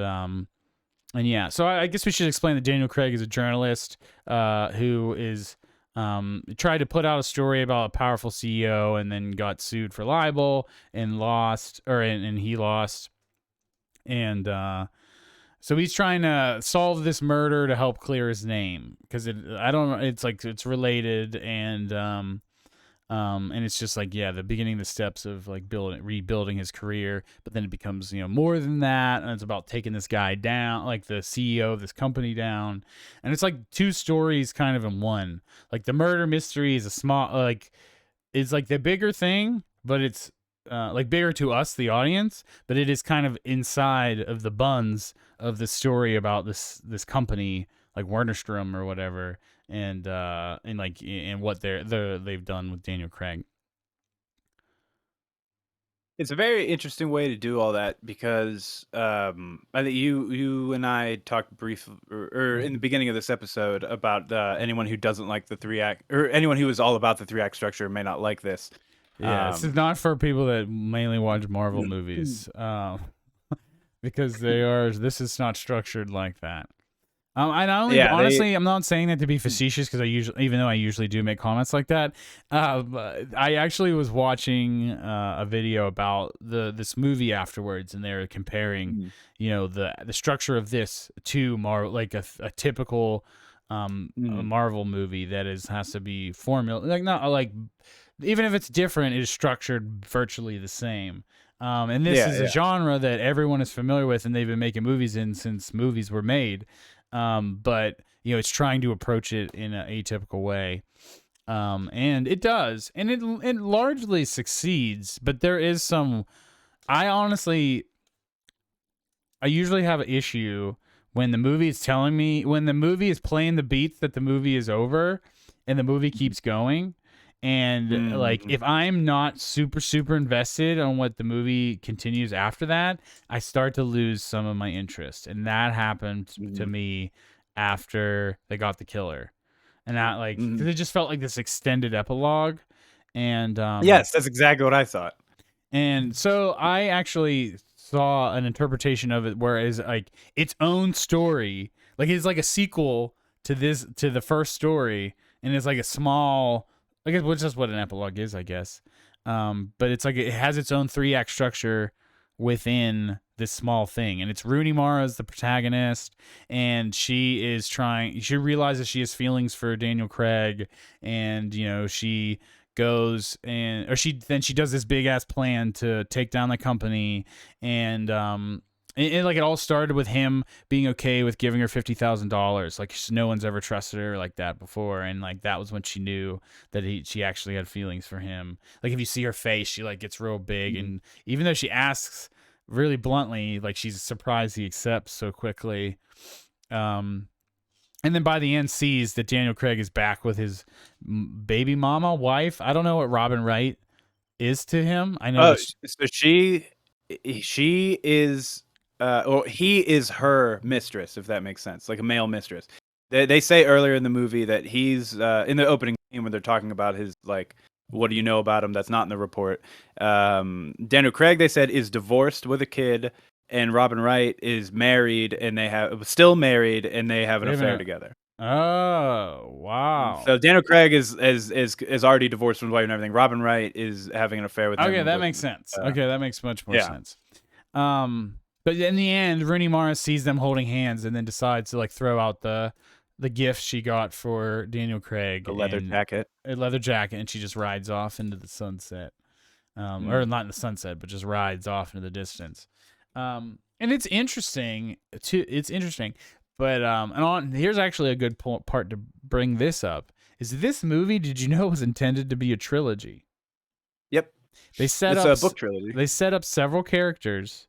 yeah, so I guess we should explain that Daniel Craig is a journalist who is tried to put out a story about a powerful CEO and then got sued for libel and lost, and he lost. And so he's trying to solve this murder to help clear his name because it's related, and it's just like, yeah, the beginning, the steps of like rebuilding his career, but then it becomes, more than that. And it's about taking this guy down, like the CEO of this company down. And it's like two stories kind of in one. Like the murder mystery is it's like the bigger thing, but it's like bigger to us, the audience, but it is kind of inside of the buns of the story about this company like Wernerstrom or whatever, and what they've done with Daniel Craig.
It's a very interesting way to do all that because I think you and I talked briefly or in the beginning of this episode about anyone who doesn't like the 3 act or anyone who is all about the 3 act structure may not like this.
Yeah, this is not for people that mainly watch Marvel movies, because this is not structured like that. Honestly, I'm not saying that to be facetious because even though I usually do make comments like that, I actually was watching a video about this movie afterwards, and they were comparing, the structure of this to like a typical a Marvel movie that has to be formula, like not like, even if it's different, it is structured virtually the same. And this is a genre that everyone is familiar with, and they've been making movies in since movies were made. But it's trying to approach it in an atypical way, and it does, and it largely succeeds. But there is some. I usually have an issue when the movie is when the movie is playing the beats that the movie is over, and the movie keeps going. And like, if I'm not super invested on what the movie continues after that, I start to lose some of my interest. And that happened to me after they got the killer. And that, like, 'cause it just felt like this extended epilogue. And
yes, that's exactly what I thought.
And so I actually saw an interpretation of it where it's like its own story. Like, it's like a sequel to the first story. And it's like a small, I guess, which is what an epilogue is, I guess. But it's like it has its own 3-act structure within this small thing, and it's Rooney Mara's the protagonist, and she realizes she has feelings for Daniel Craig, and she goes she does this big ass plan to take down the company, and like, it all started with him being okay with giving her $50,000. Like, no one's ever trusted her like that before, and like that was when she knew that she actually had feelings for him. Like, if you see her face, she like gets real big, and even though she asks really bluntly, like, she's surprised he accepts so quickly. And then by the end, sees that Daniel Craig is back with his baby mama wife. I don't know what Robin Wright is to him. I know.
So she is. Or he is her mistress, if that makes sense, like a male mistress. They say earlier in the movie that he's in the opening scene when they're talking about his, like, what do you know about him that's not in the report. Daniel Craig, they said, is divorced with a kid, and Robin Wright is married, and they have an affair together.
Oh, wow.
So Daniel Craig is already divorced from his wife and everything. Robin Wright is having an affair with him.
Okay, that makes sense. Okay, that makes much more sense. But in the end, Rooney Mara sees them holding hands and then decides to, like, throw out the gift she got for Daniel Craig.
A leather jacket.
A leather jacket, and she just rides off into the sunset. Or not in the sunset, but just rides off into the distance. And it's interesting. But here's actually a good part to bring this up. Is this movie, did you know, was intended to be a trilogy?
Yep.
It's
a book trilogy.
They set up several characters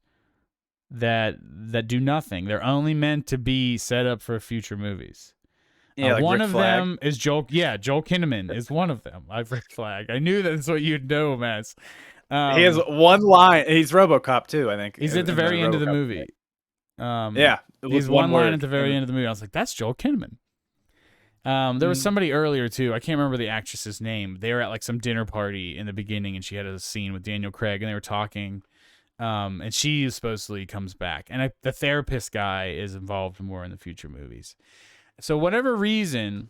that do nothing. They're only meant to be set up for future movies.
Yeah, like
one
Rick
of
Flag.
them is Joel. Yeah, Joel Kinnaman is one of them. I've Rick Flag. I knew that's what you'd know, Mass.
He has one line. He's RoboCop too, I think.
He's at the very end of the movie.
Yeah,
he's one line at the very end of the movie. I was like, that's Joel Kinnaman. There was somebody earlier too. I can't remember the actress's name. They were at like some dinner party in the beginning, and she had a scene with Daniel Craig, and they were talking. And she supposedly comes back, and the therapist guy is involved more in the future movies. So whatever reason,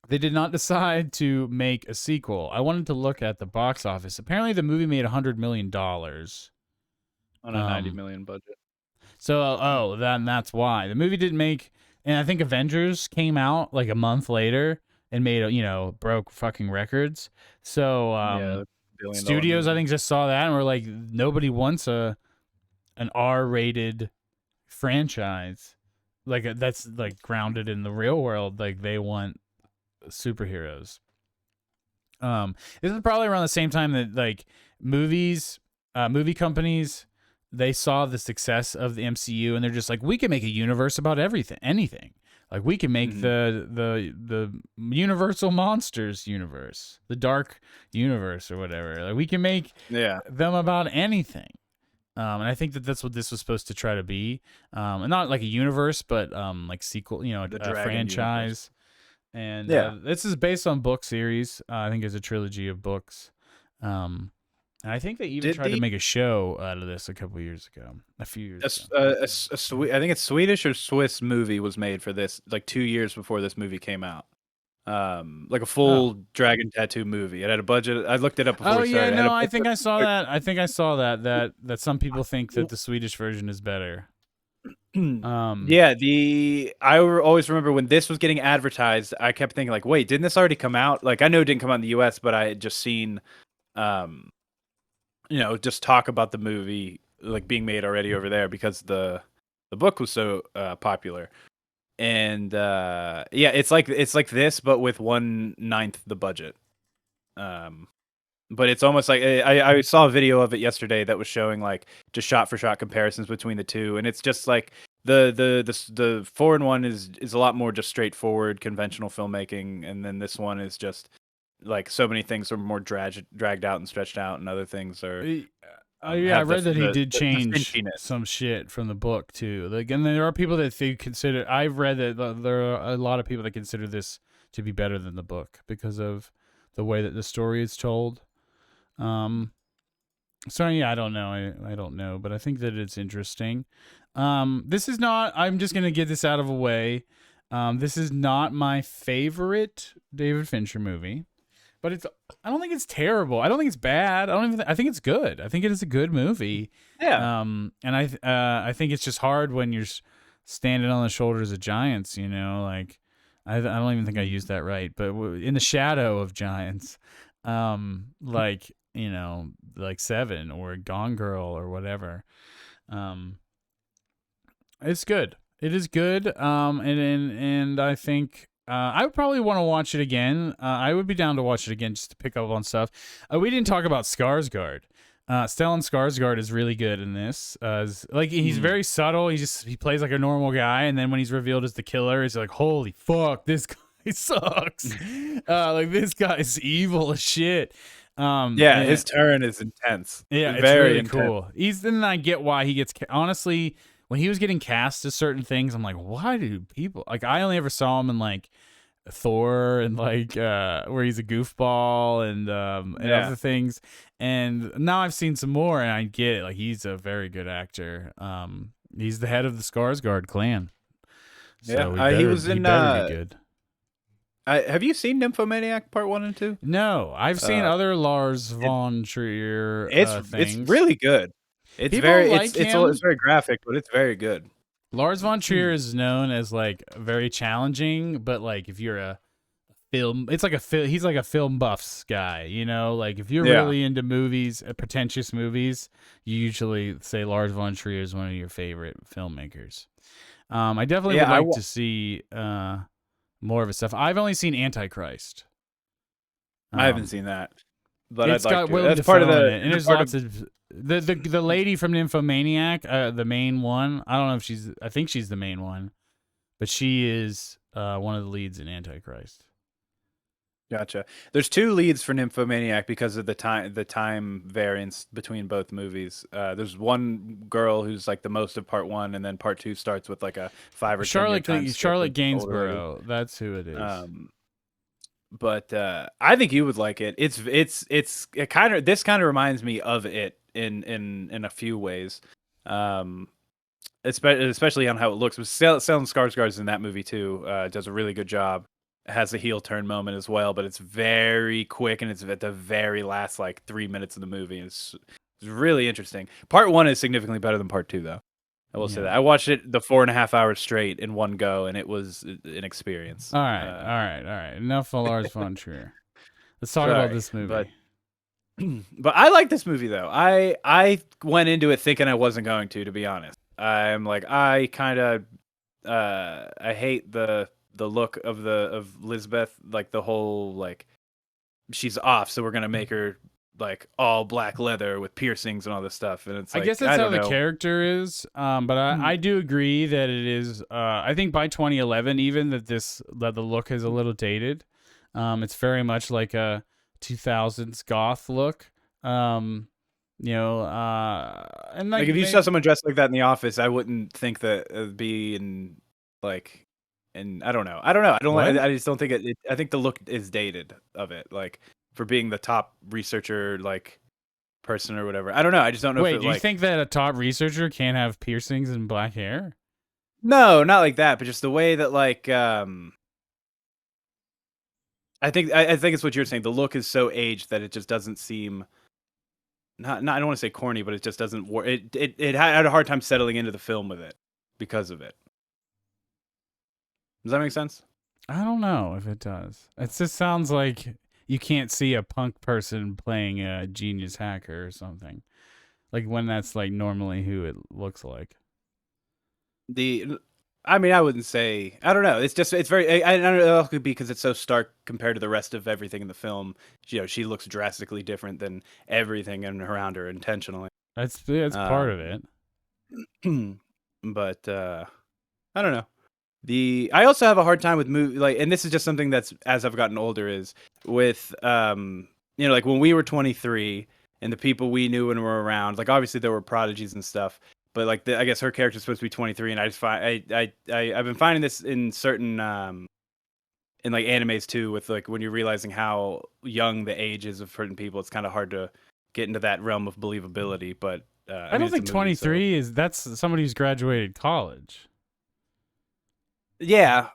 they did not decide to make a sequel. I wanted to look at the box office. Apparently, the movie made $100 million
on a $90 million budget.
So, then that's why the movie didn't make. And I think Avengers came out like a month later and made broke fucking records. So studios, I think, just saw that and were like, nobody wants an R-rated franchise that's like grounded in the real world. Like, they want superheroes. This is probably around the same time that like movie companies, they saw the success of the MCU, and they're just like, we can make a universe about anything. Like we can make
Mhm.
the Universal Monsters universe, the Dark Universe or whatever. Like we can make
Yeah.
them about anything. And I think that that's what this was supposed to try to be, and not like a universe, but like sequel,
The
a
Dragon universe.
franchise. And
Yeah.
this is based on book series. I think it's a trilogy of books. Um, and I think they even
Did
tried to
the
make a show out of this a few years ago.
I think it's Swedish or Swiss movie was made for this like 2 years before this movie came out. Like a
Oh.
full dragon tattoo movie. It had a budget. I looked it up before
Oh
we
yeah,
started. It had a
no, I
budget
think I saw
of
that. I think I saw that some people think that the Swedish version is better. Um,
yeah, always remember when this was getting advertised, I kept thinking like, wait, didn't this already come out? Like I know it didn't come out in the US, but I had just seen um just talk about the movie like being made already over there because the book was so popular. And yeah, it's like this but with 1/9 the budget. Um but it's almost like I saw a video of it yesterday that was showing like just shot for shot comparisons between the two, and it's just like the foreign one is a lot more just straightforward conventional filmmaking, and then this one is just like so many things are more dragged out and stretched out, and other things are
yeah, I
have
read that he did
the
change
finchiness.
some shit from the book too. Like, and there are people that they consider. I've read that there are a lot of people that consider this to be better than the book because of the way that the story is told. So yeah, I don't know. I don't know, but I think that it's interesting. This is not. I'm just gonna get this out of the way. This is not my favorite David Fincher movie, but it's. I don't think it's terrible. I don't think it's bad. I don't even. I think it's good. I think it is a good movie.
Yeah.
And I think it's just hard when you're standing on the shoulders of giants. Like I don't even think I used that right, but in the shadow of giants, like like Seven or Gone Girl or whatever. Um, it's good. It is good. And I think I would probably want to watch it again. I would be down to watch it again just to pick up on stuff. We didn't talk about Skarsgård. Stellan Skarsgård is really good in this. Like he's
Mm.
very subtle. He plays like a normal guy, and then when he's revealed as the killer, it's like, holy fuck, this guy sucks. Like this guy's evil as shit.
Yeah,
And
his turn is intense.
yeah, it's
Very
really
intense.
cool. Then I get why he gets honestly when he was getting cast as certain things. I'm like, why do people like? I only ever saw him in like Thor and like where he's a goofball and
Yeah.
other things. And now I've seen some more, and I get it. Like he's a very good actor. He's the head of the Skarsgård clan,
Yeah.
so
He was
he
in
better be good.
have you seen Nymphomaniac Part 1 and 2?
No, I've seen
Uh
other Lars
it,
von Trier
it's
things.
really good. It's
People
very
like
it's
him.
very graphic, but it's very good.
Lars von Trier is known as like very challenging, but like if you're a film, it's like he's like a film buffs guy, like if you're
Yeah.
really into movies, pretentious movies, you usually say Lars von Trier is one of your favorite filmmakers. I definitely would
Yeah,
like to see more of his stuff. I've only seen Antichrist.
I haven't
Um,
seen that, but I'd
it's
like
got
to.
Willem
That's part of
Dafoe in
the
it, and
is it
there's
part of
lots of the lady from Nymphomaniac, the main one. I don't know if I think she's the main one, but she is one of the leads in Antichrist.
Gotcha. There's two leads for Nymphomaniac because of the time variance between both movies. There's one girl who's like the most of part 1, and then part 2 starts with like a 5 or 10 year time skip
Charlotte
with an older lady.
Gainsborough. That's who it is.
But I think you would like it. This kind of reminds me of it in a few ways. Especially on how it looks. But Stellan Skarsgård's in that movie too. Does a really good job. Has a heel turn moment as well, but it's very quick and it's at the very last like 3 minutes of the movie. It's really interesting. Part 1 is significantly better than part 2 though. I will say that. I watched it the 4.5 hours straight in one go, and it was an experience.
All right. Enough of Lars von Trier. Let's talk
Sorry,
about this movie.
but I like this movie though. I went into it thinking I wasn't going to be honest. I'm like I kind of I hate the look of Lisbeth, like the whole like she's off, so we're gonna make her like all black leather with piercings and all this stuff, and it's
I
like
guess that's
I
how
don't
the
know.
character is. But I do agree that it is. I think by 2011, even that the look is a little dated. It's very much like a 2000s goth look. And
Like
like
if you saw
maybe
someone dressed like that in the office, I wouldn't think that it'd be in like, and I don't know. I don't know. I don't.
what?
I just don't think I think the look is dated of it, like for being the top researcher, like person or whatever. I don't know. I just don't know if
Wait,
it
do you
like.
think that a top researcher can't have piercings and black hair?
No, not like that, but just the way that like I think it's what you're saying. The look is so aged that it just doesn't seem not I don't want to say corny, but it just doesn't work. It had a hard time settling into the film with it because of it. Does that make sense?
I don't know if it does. It just sounds like you can't see a punk person playing a genius hacker or something. Like when that's like normally who it looks like.
The I mean, I wouldn't say. I don't know. It's just it's very. I don't know. It could be because it's so stark compared to the rest of everything in the film. She looks drastically different than everything in around her intentionally.
That's part of
Um,
it.
but I don't know. I also have a hard time with movie like, and this is just something that's as I've gotten older is with like when we were 23 and the people we knew and were around, like obviously there were prodigies and stuff, but like I guess her character's supposed to be 23, and I just find I've been finding this in certain in like animes too, with like when you're realizing how young the age is of certain people, it's kind of hard to get into that realm of believability. But I
I
mean,
don't
it's a
think
movie, so
23 is that's somebody who's graduated college.
yeah.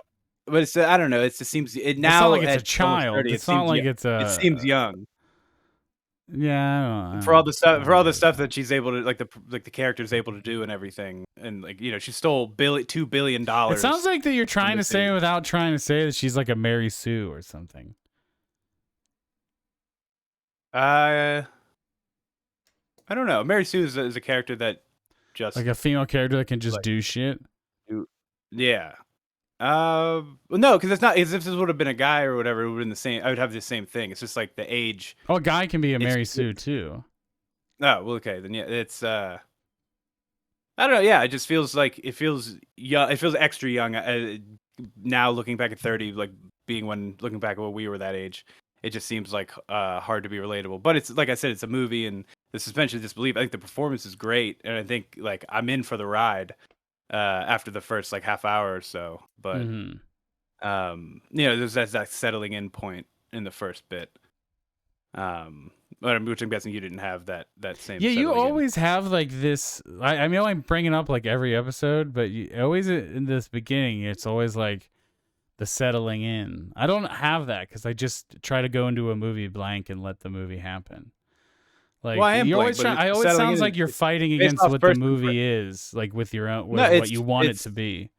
But it's I don't know. It just seems it
It's not
now
like it's a
at almost
child.
30. It
It's not
seems
like it's
it seems
a
young
yeah,
for all the
I
stuff
don't know.
that she's able to like the character's able to do and everything. And like she stole $2 billion
It sounds like that you're
from
trying
the
to say
city.
without trying to say that she's like a Mary Sue or something.
Uh, I don't know. Mary Sue is a character that
Like
just
a female character that can just
like
do shit.
yeah. Well, no, because it's not as if this would have been a guy or whatever. It would have been the same. I would have the same thing. It's just like the age.
Oh, a guy can be a
It's
Mary Sue too.
oh well, okay, then yeah, it's I don't know. Yeah, it just feels like it feels young. It feels extra young now looking back at 30, like being when looking back at when we were that age. It just seems like hard to be relatable. But it's like I said, it's a movie, and the suspension of disbelief. I think the performance is great, and I think like I'm in for the ride after the first like half hour or so. But
Mm-hmm.
there's that settling in point in the first bit. Which I'm guessing you didn't have that same
Yeah, you
settling in.
always have like this. I mean, I'm bringing up like every episode, but you always in this beginning, it's always like the settling in. I don't have that because I just try to go into a movie blank and let the movie happen.
Well,
Like
I am
you
blank,
always
but
try.
it's
I always
settling
sounds
in.
like you're
It's
fighting
based
against
off
what the
first
movie is, like with your own
No,
with what you want it to be.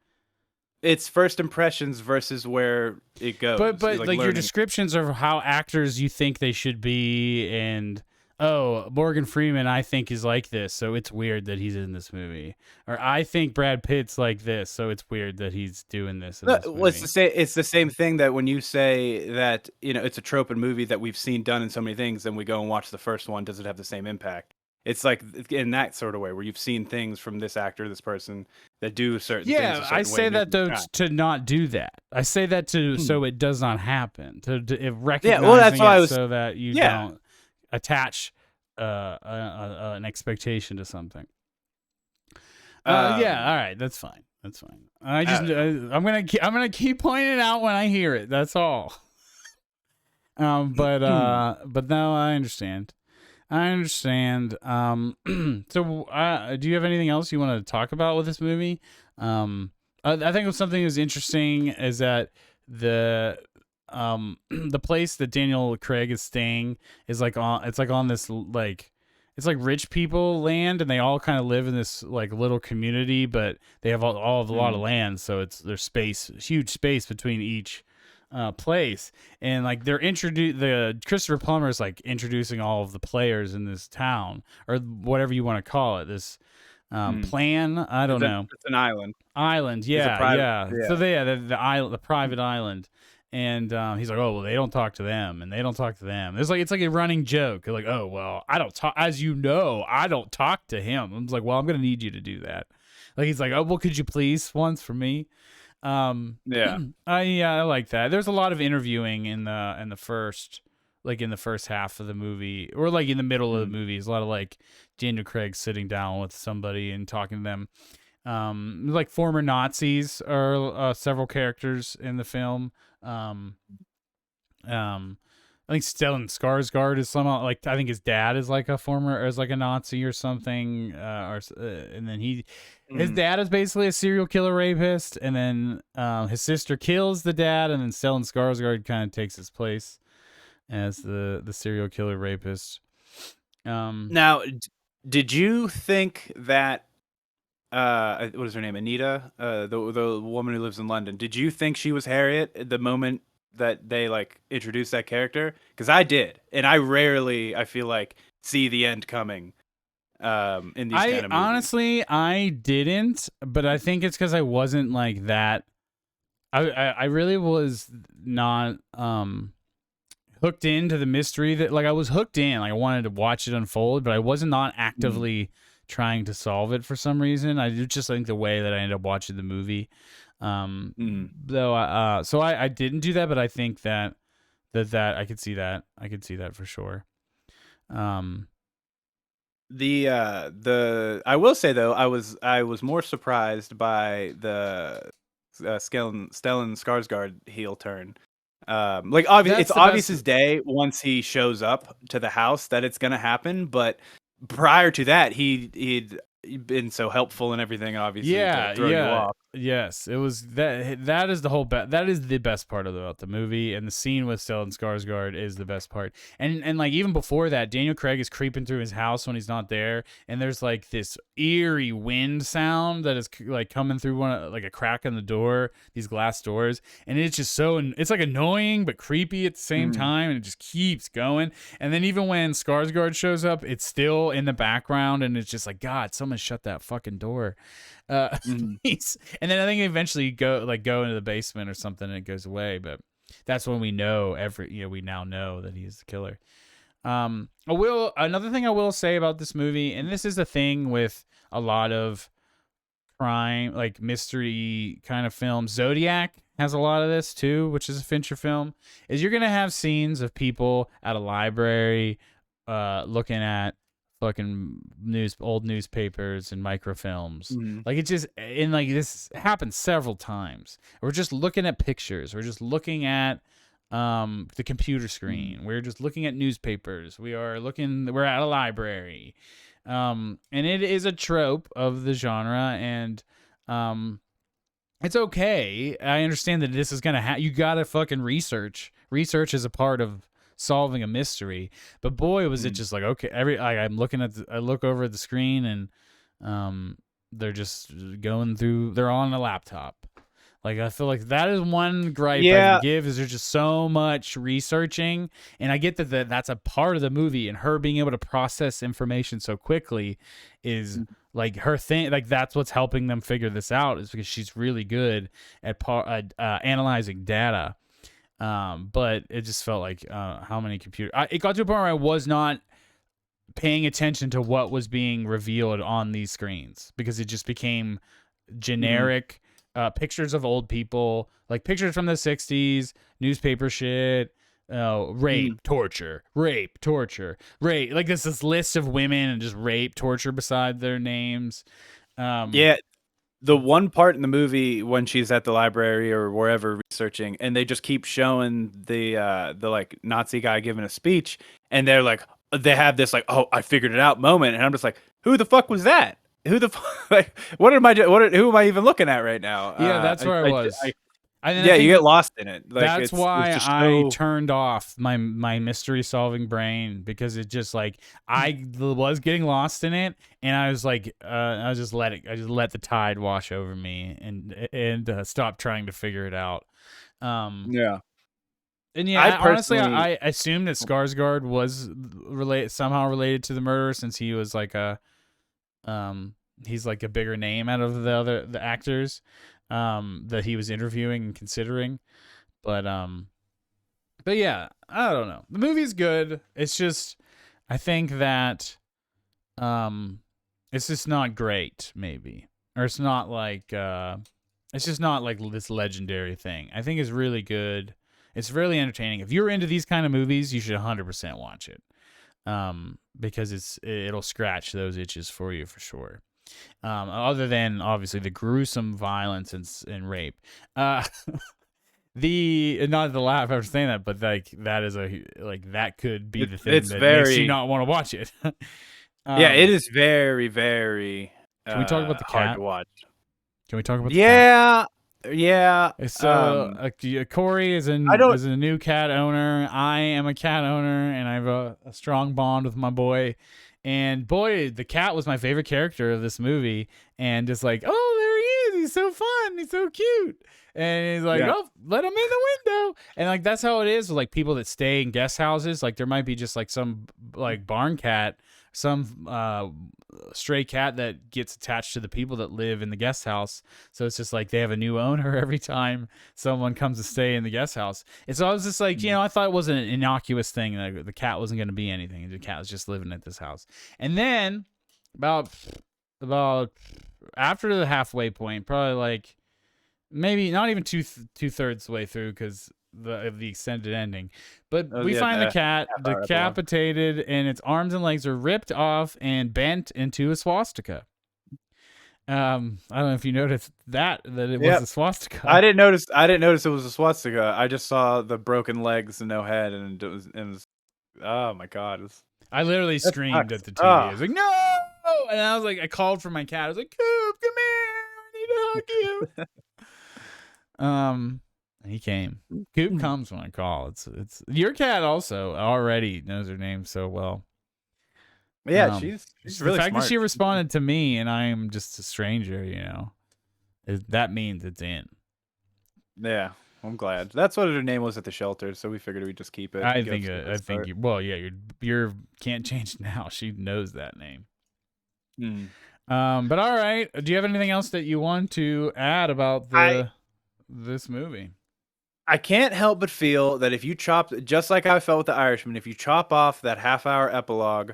it's first impressions versus where it goes.
But
Like
like your
learning.
descriptions of how actors you think they should be, and oh, Morgan Freeman I think is like this, so it's weird that he's in this movie. Or I think Brad Pitt's like this, so it's weird that he's doing this in
No,
this
well, it's
movie.
it's the same thing that when you say that it's a trope in movie that we've seen done in so many things, and we go and watch the first one, does it have the same impact? It's like in that sort of way where you've seen things from this actor, this person that do certain things a
Yeah, I
certain way
say that
numerous
though
times.
to not do that. I say that to so it does not happen. If
Yeah, well, that's
recognizing
why I
it
was.
so that you
Yeah,
don't attach an expectation to something. Yeah, all
um,
right, that's fine. That's fine. I
I
just
don't know.
I'm gonna keep pointing it out when I hear it. That's all. But no, I understand. I understand. So do you have anything else you want to talk about with this movie? I think something that's interesting is that the place that Daniel Craig is staying is like on it's like on this like it's like rich people land, and they all kind of live in this like little community, but they have all of a lot of
Hmm.
land, so there's space, huge space between each place. And like the Christopher Plummer is like introducing all of the players in this town, or whatever you want to call it, this
Hmm.
plan, I don't know,
It's an island.
island.
It's a
Yeah,
private.
yeah,
Yeah.
so the island, the private island. And he's like, oh well, they don't talk to them, and they don't talk to them. It's like a running joke. Like, oh well, I don't talk, as you know, I don't talk to him. I'm like, well, I'm gonna need you to do that. Like he's like, oh well, could you please once for me?
Yeah.
I like that. There's a lot of interviewing in the first, like in the first half of the movie, or like in the middle of the movie. There's a lot of like Daniel Craig sitting down with somebody and talking to them. Like former Nazis are several characters in the film. Um, I think Stellan Skarsgård is somehow like, I think his dad is like a former, or is like a Nazi or something. And then his dad is basically a serial killer rapist, and then his sister kills the dad, and then Stellan Skarsgård kind of takes his place as the serial killer rapist.
Now, did you think that what is her name, Anita, the woman who lives in London? Did you think she was Harriet at the moment that they like introduced that character? Because I did, and I rarely, I feel like, see the end coming. In these kind of movies.
Honestly, I didn't, but I think it's because I wasn't like that. I really was not hooked into the mystery, that like I was hooked in, like I wanted to watch it unfold, but I wasn't not actively trying to solve it for some reason. I just think the way that I ended up watching the movie, though, so I didn't do that, but I think that I could see that for sure.
I will say though, I was more surprised by the Stellan Skarsgård heel turn. Like obvious, it's obvious as day once he shows up to the house that it's gonna happen, but prior to that, he'd been so helpful and everything, obviously, to throw you off.
Yes, it was that is the whole that is the best part about the movie, and the scene with Stellan Skarsgård is the best part. And like even before that, Daniel Craig is creeping through his house when he's not there, and there's like this eerie wind sound that is like coming through like a crack in the door, these glass doors, and it's just it's like annoying but creepy at the same time, and it just keeps going. And then even when Skarsgård shows up, it's still in the background, and it's just like, God, someone shut that fucking door. And then I think eventually go into the basement or something, and it goes away. But that's when we know we now know that he's the killer. Another thing I will say about this movie, and this is the thing with a lot of crime, like mystery kind of films. Zodiac has a lot of this too, which is a Fincher film. Is you're gonna have scenes of people at a library, looking at fucking old newspapers and microfilms. Like it just, and like this happens several times. We're just looking at pictures. We're just looking at the computer screen. We're just looking at newspapers. We're at a library. And it is a trope of the genre, and it's okay. I understand that this is gonna you gotta fucking research. Research is a part of solving a mystery, but boy, was it just like, okay, I look over at the screen, and they're just going through, they're on a laptop. Like, I feel like that is one gripe I can give, is there's just so much researching, and I get that that's a part of the movie, and her being able to process information so quickly is like her thing. Like, that's what's helping them figure this out, is because she's really good at analyzing data. But it just felt like how many it got to a point where I was not paying attention to what was being revealed on these screens, because it just became generic pictures of old people, like pictures from the 60s, newspaper shit, rape, torture, rape, like this list of women, and just rape, torture beside their names.
The one part in the movie when she's at the library or wherever researching, and they just keep showing the like Nazi guy giving a speech, and they're like, they have this like, oh, I figured it out moment, and I'm just like, who the fuck was that? Who the fuck? Like, what am I? Who am I even looking at right now?
Yeah, that's where I was.
You get lost in it. Like,
that's why I turned off my mystery solving brain, because it just like, I was getting lost in it, and I was like, I just let the tide wash over me, and stop trying to figure it out. And yeah, honestly, I assumed that Skarsgård was somehow related to the murder, since he was like he's like a bigger name out of the actors that he was interviewing and considering. But yeah, I don't know. The movie's good. It's just I think that it's just not great, maybe. Or it's not like it's just not like this legendary thing. I think it's really good. It's really entertaining. If you're into these kind of movies, you should 100% watch it. Because it'll scratch those itches for you for sure. Other than obviously the gruesome violence and rape. The not the laugh after saying that, but like that is that could be the thing
It's
that makes you
very
not want to watch it.
yeah. It is very very
Can we talk about the
hard
cat?
to watch.
Can we talk about the cat?
Yeah.
So Kory is
I don't.
a new cat owner. I am a cat owner, and I have a strong bond with my boy. And boy, the cat was my favorite character of this movie. And just like, oh, there he is. He's so fun. He's so cute. And he's like,
Yeah.
oh, let him in the window. And like that's how it is with like people that stay in guest houses. Like there might be just like some like barn cat, some stray cat that gets attached to the people that live in the guest house. So it's just like they have a new owner every time someone comes to stay in the guest house. And so I was just like, I thought it was an innocuous thing. Like the cat wasn't going to be anything. The cat was just living at this house. And then about after the halfway point, probably like maybe not even two-thirds way through because of the extended ending, but we find the cat decapitated and its arms and legs are ripped off and bent into a swastika. I don't know if you noticed that it was a swastika.
I didn't notice it was a swastika. I just saw the broken legs and no head, and it was oh my god.
I literally screamed at the TV. I was like, no! And I was like, I called for my cat. I was like, Coop, come here. I need to hug you. He came. Coop comes when I call. It's your cat also already knows her name so well.
Yeah, she's really
the fact
smart.
that she responded to me and I am just a stranger, that means it's in.
Yeah, I'm glad. That's what her name was at the shelter, so we figured we'd just keep it.
I think you can't change it now. She knows that name. But all right. Do you have anything else that you want to add about this movie?
I can't help but feel that if you chop, just like I felt with The Irishman, if you chop off that half-hour epilogue,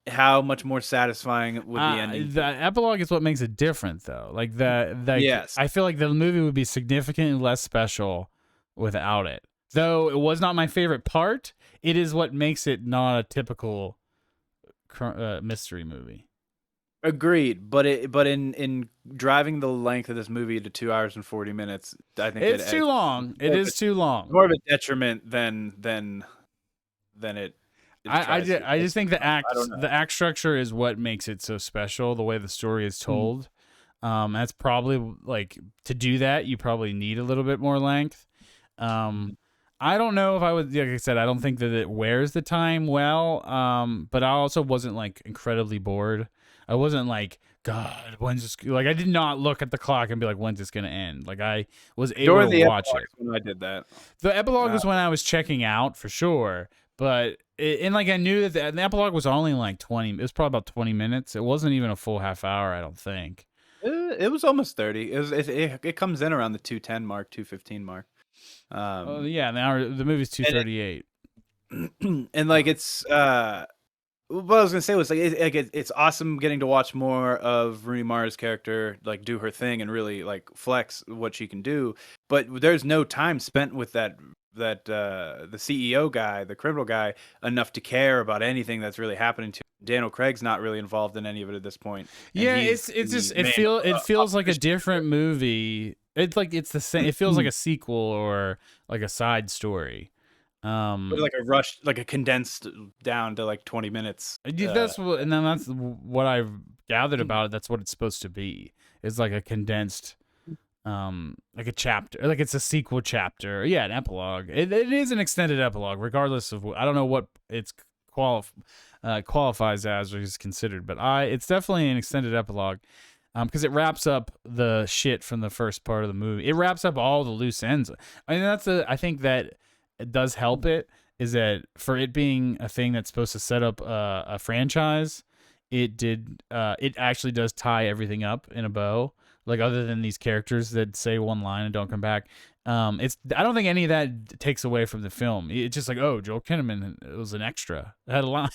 how much more satisfying would the ending?
The epilogue is what makes it different, though. Like
yes,
I feel like the movie would be significantly less special without it. Though it was not my favorite part, it is what makes it not a typical mystery movie.
Agreed, but in driving the length of this movie to 2 hours and 40 minutes, I think
it's too long. It is too long.
More of a detriment than it.
I just think the act structure is what makes it so special. The way the story is told, that's probably like to do that. You probably need a little bit more length. I don't know if I would. Like I said, I don't think that it wears the time well. But I also wasn't like incredibly bored. I wasn't like, God, when's this? Like, I did not look at the clock and be like, when's this gonna end? Like, I was able to watch it.
When I did that,
the epilogue was when I was checking out for sure. But I knew that the epilogue was only like 20. It was probably about 20 minutes. It wasn't even a full half hour, I don't think.
It was almost 30. It comes in around the 2:10 mark, 2:15 mark.
Yeah, the movie's 2:38.
And like it's what I was gonna say was it's awesome getting to watch more of Rooney Mara's character like do her thing and really like flex what she can do. But there's no time spent with the CEO guy, the criminal guy, enough to care about anything that's really happening to him. Daniel Craig's not really involved in any of it at this point.
Yeah, it feels like a different movie. It's like it's the same. It feels like a sequel or like a side story.
Like a rush, like a condensed down to like 20 minutes.
That's what I've gathered about it. That's what it's supposed to be. It's like a condensed, like a chapter, like it's a sequel chapter. Yeah, an epilogue. It is an extended epilogue, regardless of I don't know what it's qualifies as or is considered, but it's definitely an extended epilogue. Because it wraps up the shit from the first part of the movie. It wraps up all the loose ends. I mean, I think that it does help it is that for it being a thing that's supposed to set up a franchise, it actually does tie everything up in a bow. Like other than these characters that say one line and don't come back, It's I don't think any of that takes away from the film. It's just like, oh, Joel Kinnaman was an extra. It had a line.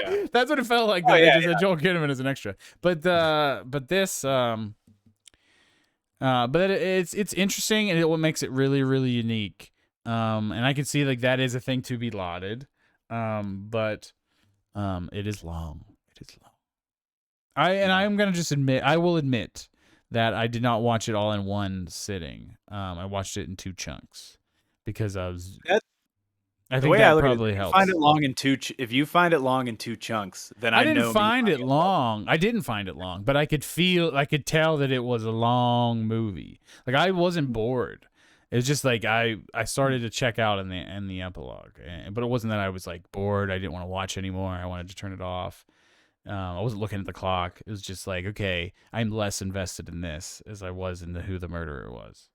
Yeah.
That's what it felt like.
Oh
That they
yeah,
just said Joel Kinnaman is an extra. But this but it's interesting, and what makes it really really unique. And I can see like that is a thing to be lauded. But it is long. It is long. I'm gonna just admit, I will admit that I did not watch it all in one sitting. I watched it in two chunks because
That's
I
the
think
way I
that
look at it.
probably
If you
helps.
find it long in if you find it long in two chunks, then
I
I
didn't
know me
find it
finding long.
long. I didn't find it long, but I could tell that it was a long movie. Like I wasn't bored. It was just like I started to check out in the epilogue, but it wasn't that I was like bored. I didn't want to watch anymore. I wanted to turn it off. I wasn't looking at the clock. It was just like, okay, I'm less invested in this as I was in who the murderer was.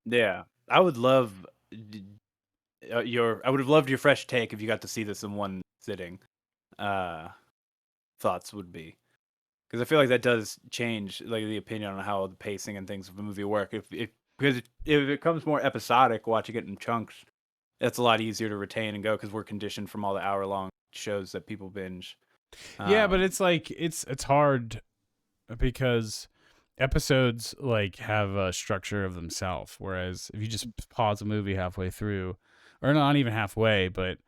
Yeah, I would love I would have loved your fresh take if you got to see this in one sitting. Thoughts would be, because I feel like that does change like the opinion on how the pacing and things of the movie work. Because if it becomes more episodic, watching it in chunks, it's a lot easier to retain and go because we're conditioned from all the hour-long shows that people binge.
Yeah, but it's like it's hard because episodes like have a structure of themselves, whereas if you just pause a movie halfway through, or not even halfway, but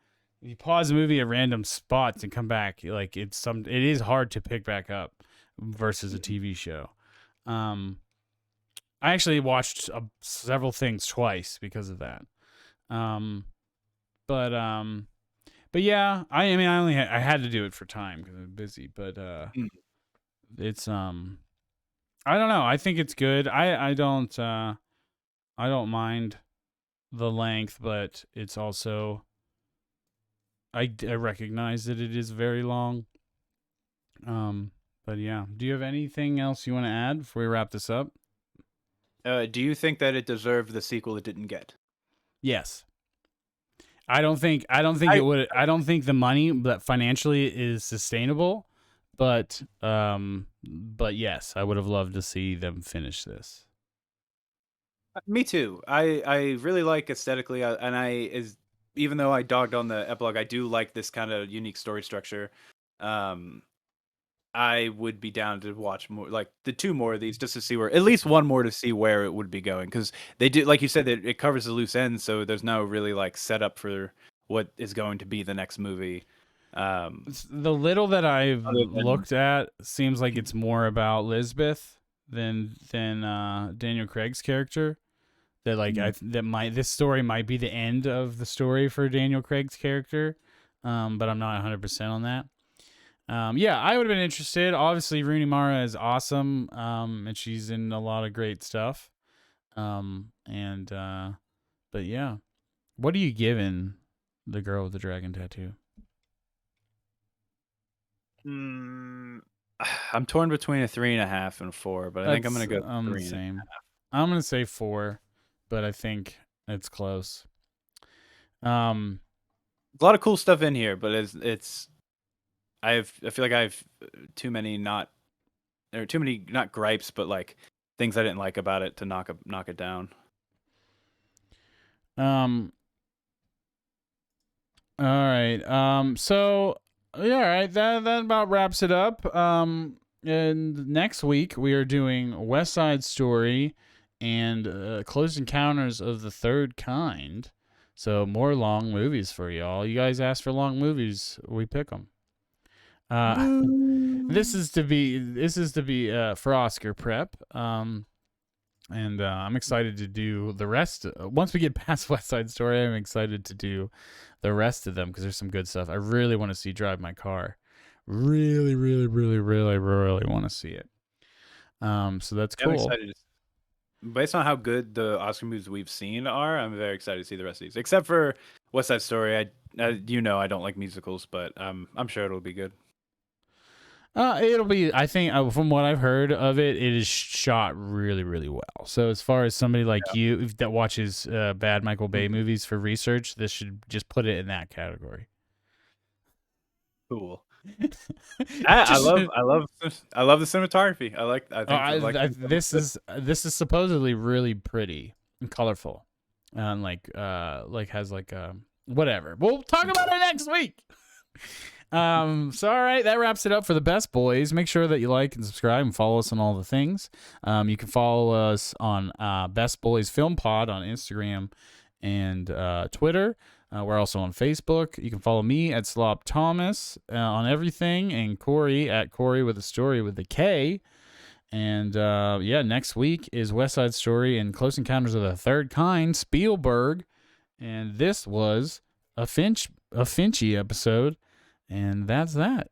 if you pause a movie at random spots and come back, like it is hard to pick back up versus a TV show. I actually watched several things twice because of that. But yeah, I mean, I had to do it for time because I'm busy. But it's I don't know. I think it's good. I don't mind the length, but it's also I recognize that it is very long. But yeah, do you have anything else you want to add before we wrap this up?
Do you think that it deserved the sequel it didn't get?
Yes. I don't think it would. I don't think the money that financially is sustainable, but yes, I would have loved to see them finish this.
Me too. I really like aesthetically, even though I dogged on the epilogue, I do like this kind of unique story structure. I would be down to watch more, like the two more of these, just to see where, at least one more to see where it would be going, because they do, like you said, that it covers the loose ends, so there's no really like setup for what is going to be the next movie.
The little that I've
Other than-
looked at seems like it's more about Lisbeth than Daniel Craig's character. That like this story might be the end of the story for Daniel Craig's character, but I'm not 100% on that. Yeah, I would have been interested. Obviously, Rooney Mara is awesome, and she's in a lot of great stuff. But yeah, what are you giving the girl with the dragon tattoo?
I'm torn between a 3.5 and 4, but I think I'm gonna go
the
3.
same. I'm gonna say 4, but I think it's close.
A lot of cool stuff in here, but it's I feel like I have too many not gripes, but like things I didn't like about it to knock it down.
All right. So yeah, all right. That about wraps it up. And next week we are doing West Side Story and Close Encounters of the Third Kind. So more long movies for y'all. You guys ask for long movies, we pick them. This is to be for Oscar prep. And I'm excited to do the rest. Once we get past West Side Story, I'm excited to do the rest of them because there's some good stuff. I really want to see Drive My Car. Really, really, really, really, really want to see it. So that's cool.
I'm excited. Based on how good the Oscar movies we've seen are, I'm very excited to see the rest of these. Except for West Side Story, I don't like musicals, but I'm sure it'll be good.
It'll be. I think from what I've heard of it, it is shot really, really well. So as far as somebody like you that watches bad Michael Bay movies for research, this should just put it in that category.
Cool. I love the cinematography. I think
this is supposedly really pretty and colorful. and like has like whatever. We'll talk about it next week. So all right, that wraps it up for the Best Boys. Make sure that you like and subscribe and follow us on all the things. You can follow us on Best Boys Film Pod on Instagram and Twitter. We're also on Facebook. You can follow me at Slop Thomas on everything, and Kory at Kory with a story with a K. And next week is West Side Story and Close Encounters of the Third Kind, Spielberg. And this was a Finchy episode. And that's that.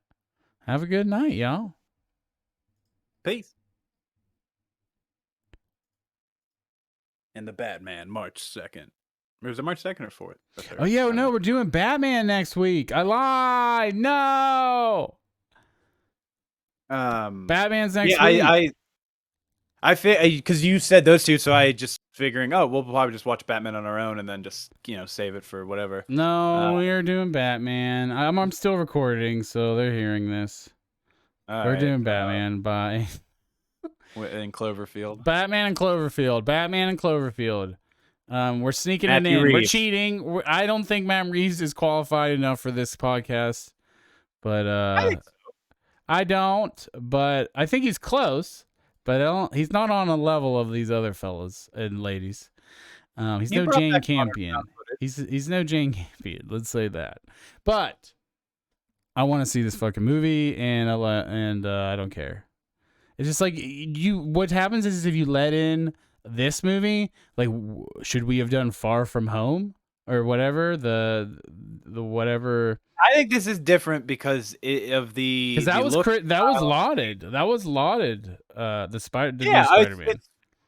Have a good night, y'all.
Peace. And the Batman, March 2nd. Was it March 2nd or 4th?
Oh, yeah, no, we're doing Batman next week. I lied. No. Batman's next week.
I because you said those two, so I just figuring, we'll probably just watch Batman on our own and then just save it for whatever.
No, we're doing Batman. I'm still recording, so they're hearing this. We're doing Batman. Bye.
In Cloverfield.
Batman and Cloverfield. Batman and Cloverfield. We're sneaking it in.
Reeves.
We're cheating. I don't think Matt Reeves is qualified enough for this podcast, but
I think so.
I don't. But I think he's close. But he's not on a level of these other fellas and ladies. He's no Jane Campion. He's no Jane Campion. Let's say that. But I want to see this fucking movie, and I don't care. It's just like what happens is if you let in this movie, like should we have done Far From Home or whatever the whatever.
I think this is different because that
was lauded. That was lauded. The Spider-Man.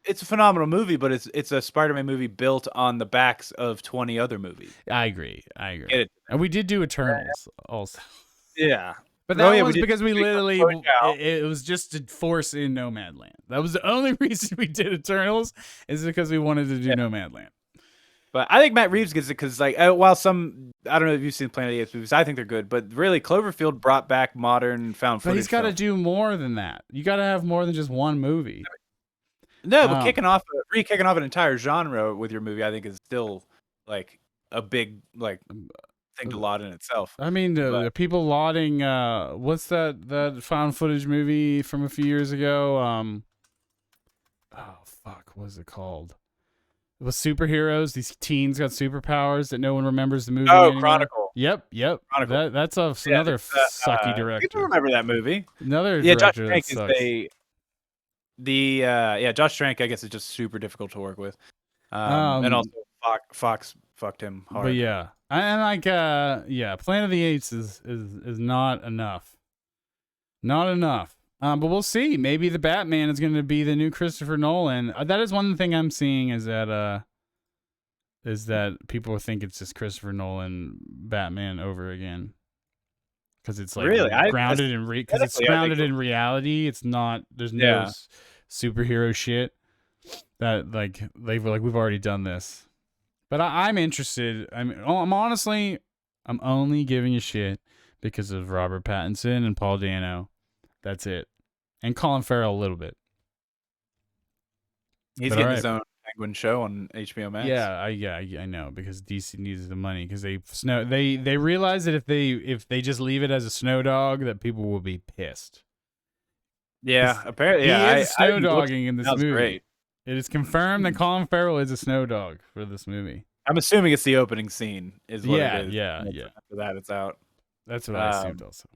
It's a phenomenal movie, but it's a Spider-Man movie built on the backs of 20 other movies.
I agree. And we did do Eternals also.
Yeah.
But that was because we literally, it was just to force in Nomadland. That was the only reason we did Eternals, is because we wanted to do Nomadland.
But I think Matt Reeves gets it because, like, while I don't know if you've seen Planet of the Apes movies, I think they're good. But really, Cloverfield brought back modern found footage.
But he's got to do more than that. You got to have more than just one movie.
No, but kicking off an entire genre with your movie, I think is still like a big thing to laud in itself.
I mean, people lauding what's that found footage movie from a few years ago? What was it called? It was superheroes. These teens got superpowers that no one remembers the movie anymore.
Chronicle.
Yep.
Chronicle.
That's another sucky director.
You remember that movie?
Another director
Josh
that sucks.
Josh Trank, I guess, is just super difficult to work with. And also Fox fucked him hard.
But yeah. And Planet of the Apes is not enough. Not enough. But we'll see. Maybe the Batman is going to be the new Christopher Nolan. That is one thing I'm seeing is that people think it's just Christopher Nolan Batman over again. Because it's like grounded in reality. It's not. There's no superhero shit that we've already done this. But I'm interested. I'm only giving you shit because of Robert Pattinson and Paul Dano. That's it. And Colin Farrell a little bit.
He's getting his own Penguin show on HBO Max.
Yeah, I know, because DC needs the money because they realize that if they just leave it as a snow dog, that people will be pissed.
Yeah, apparently.
He is snow dogging in this movie.
Great.
It is confirmed that Colin Farrell is a snow dog for this movie.
I'm assuming it's the opening scene. Is what it is.
Yeah.
After that, it's out.
That's what I assumed also.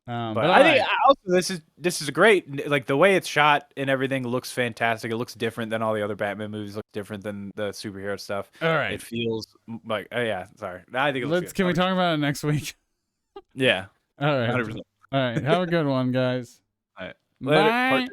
But I think also this is great. Like the way it's shot and everything looks fantastic. It looks different than all the other Batman movies. Looks different than the superhero stuff.
All right.
It feels like sorry. I think it looks good.
Can we talk about it next week?
Yeah.
All right.
100%.
All right. Have a good one, guys.
All right. Later.
Bye.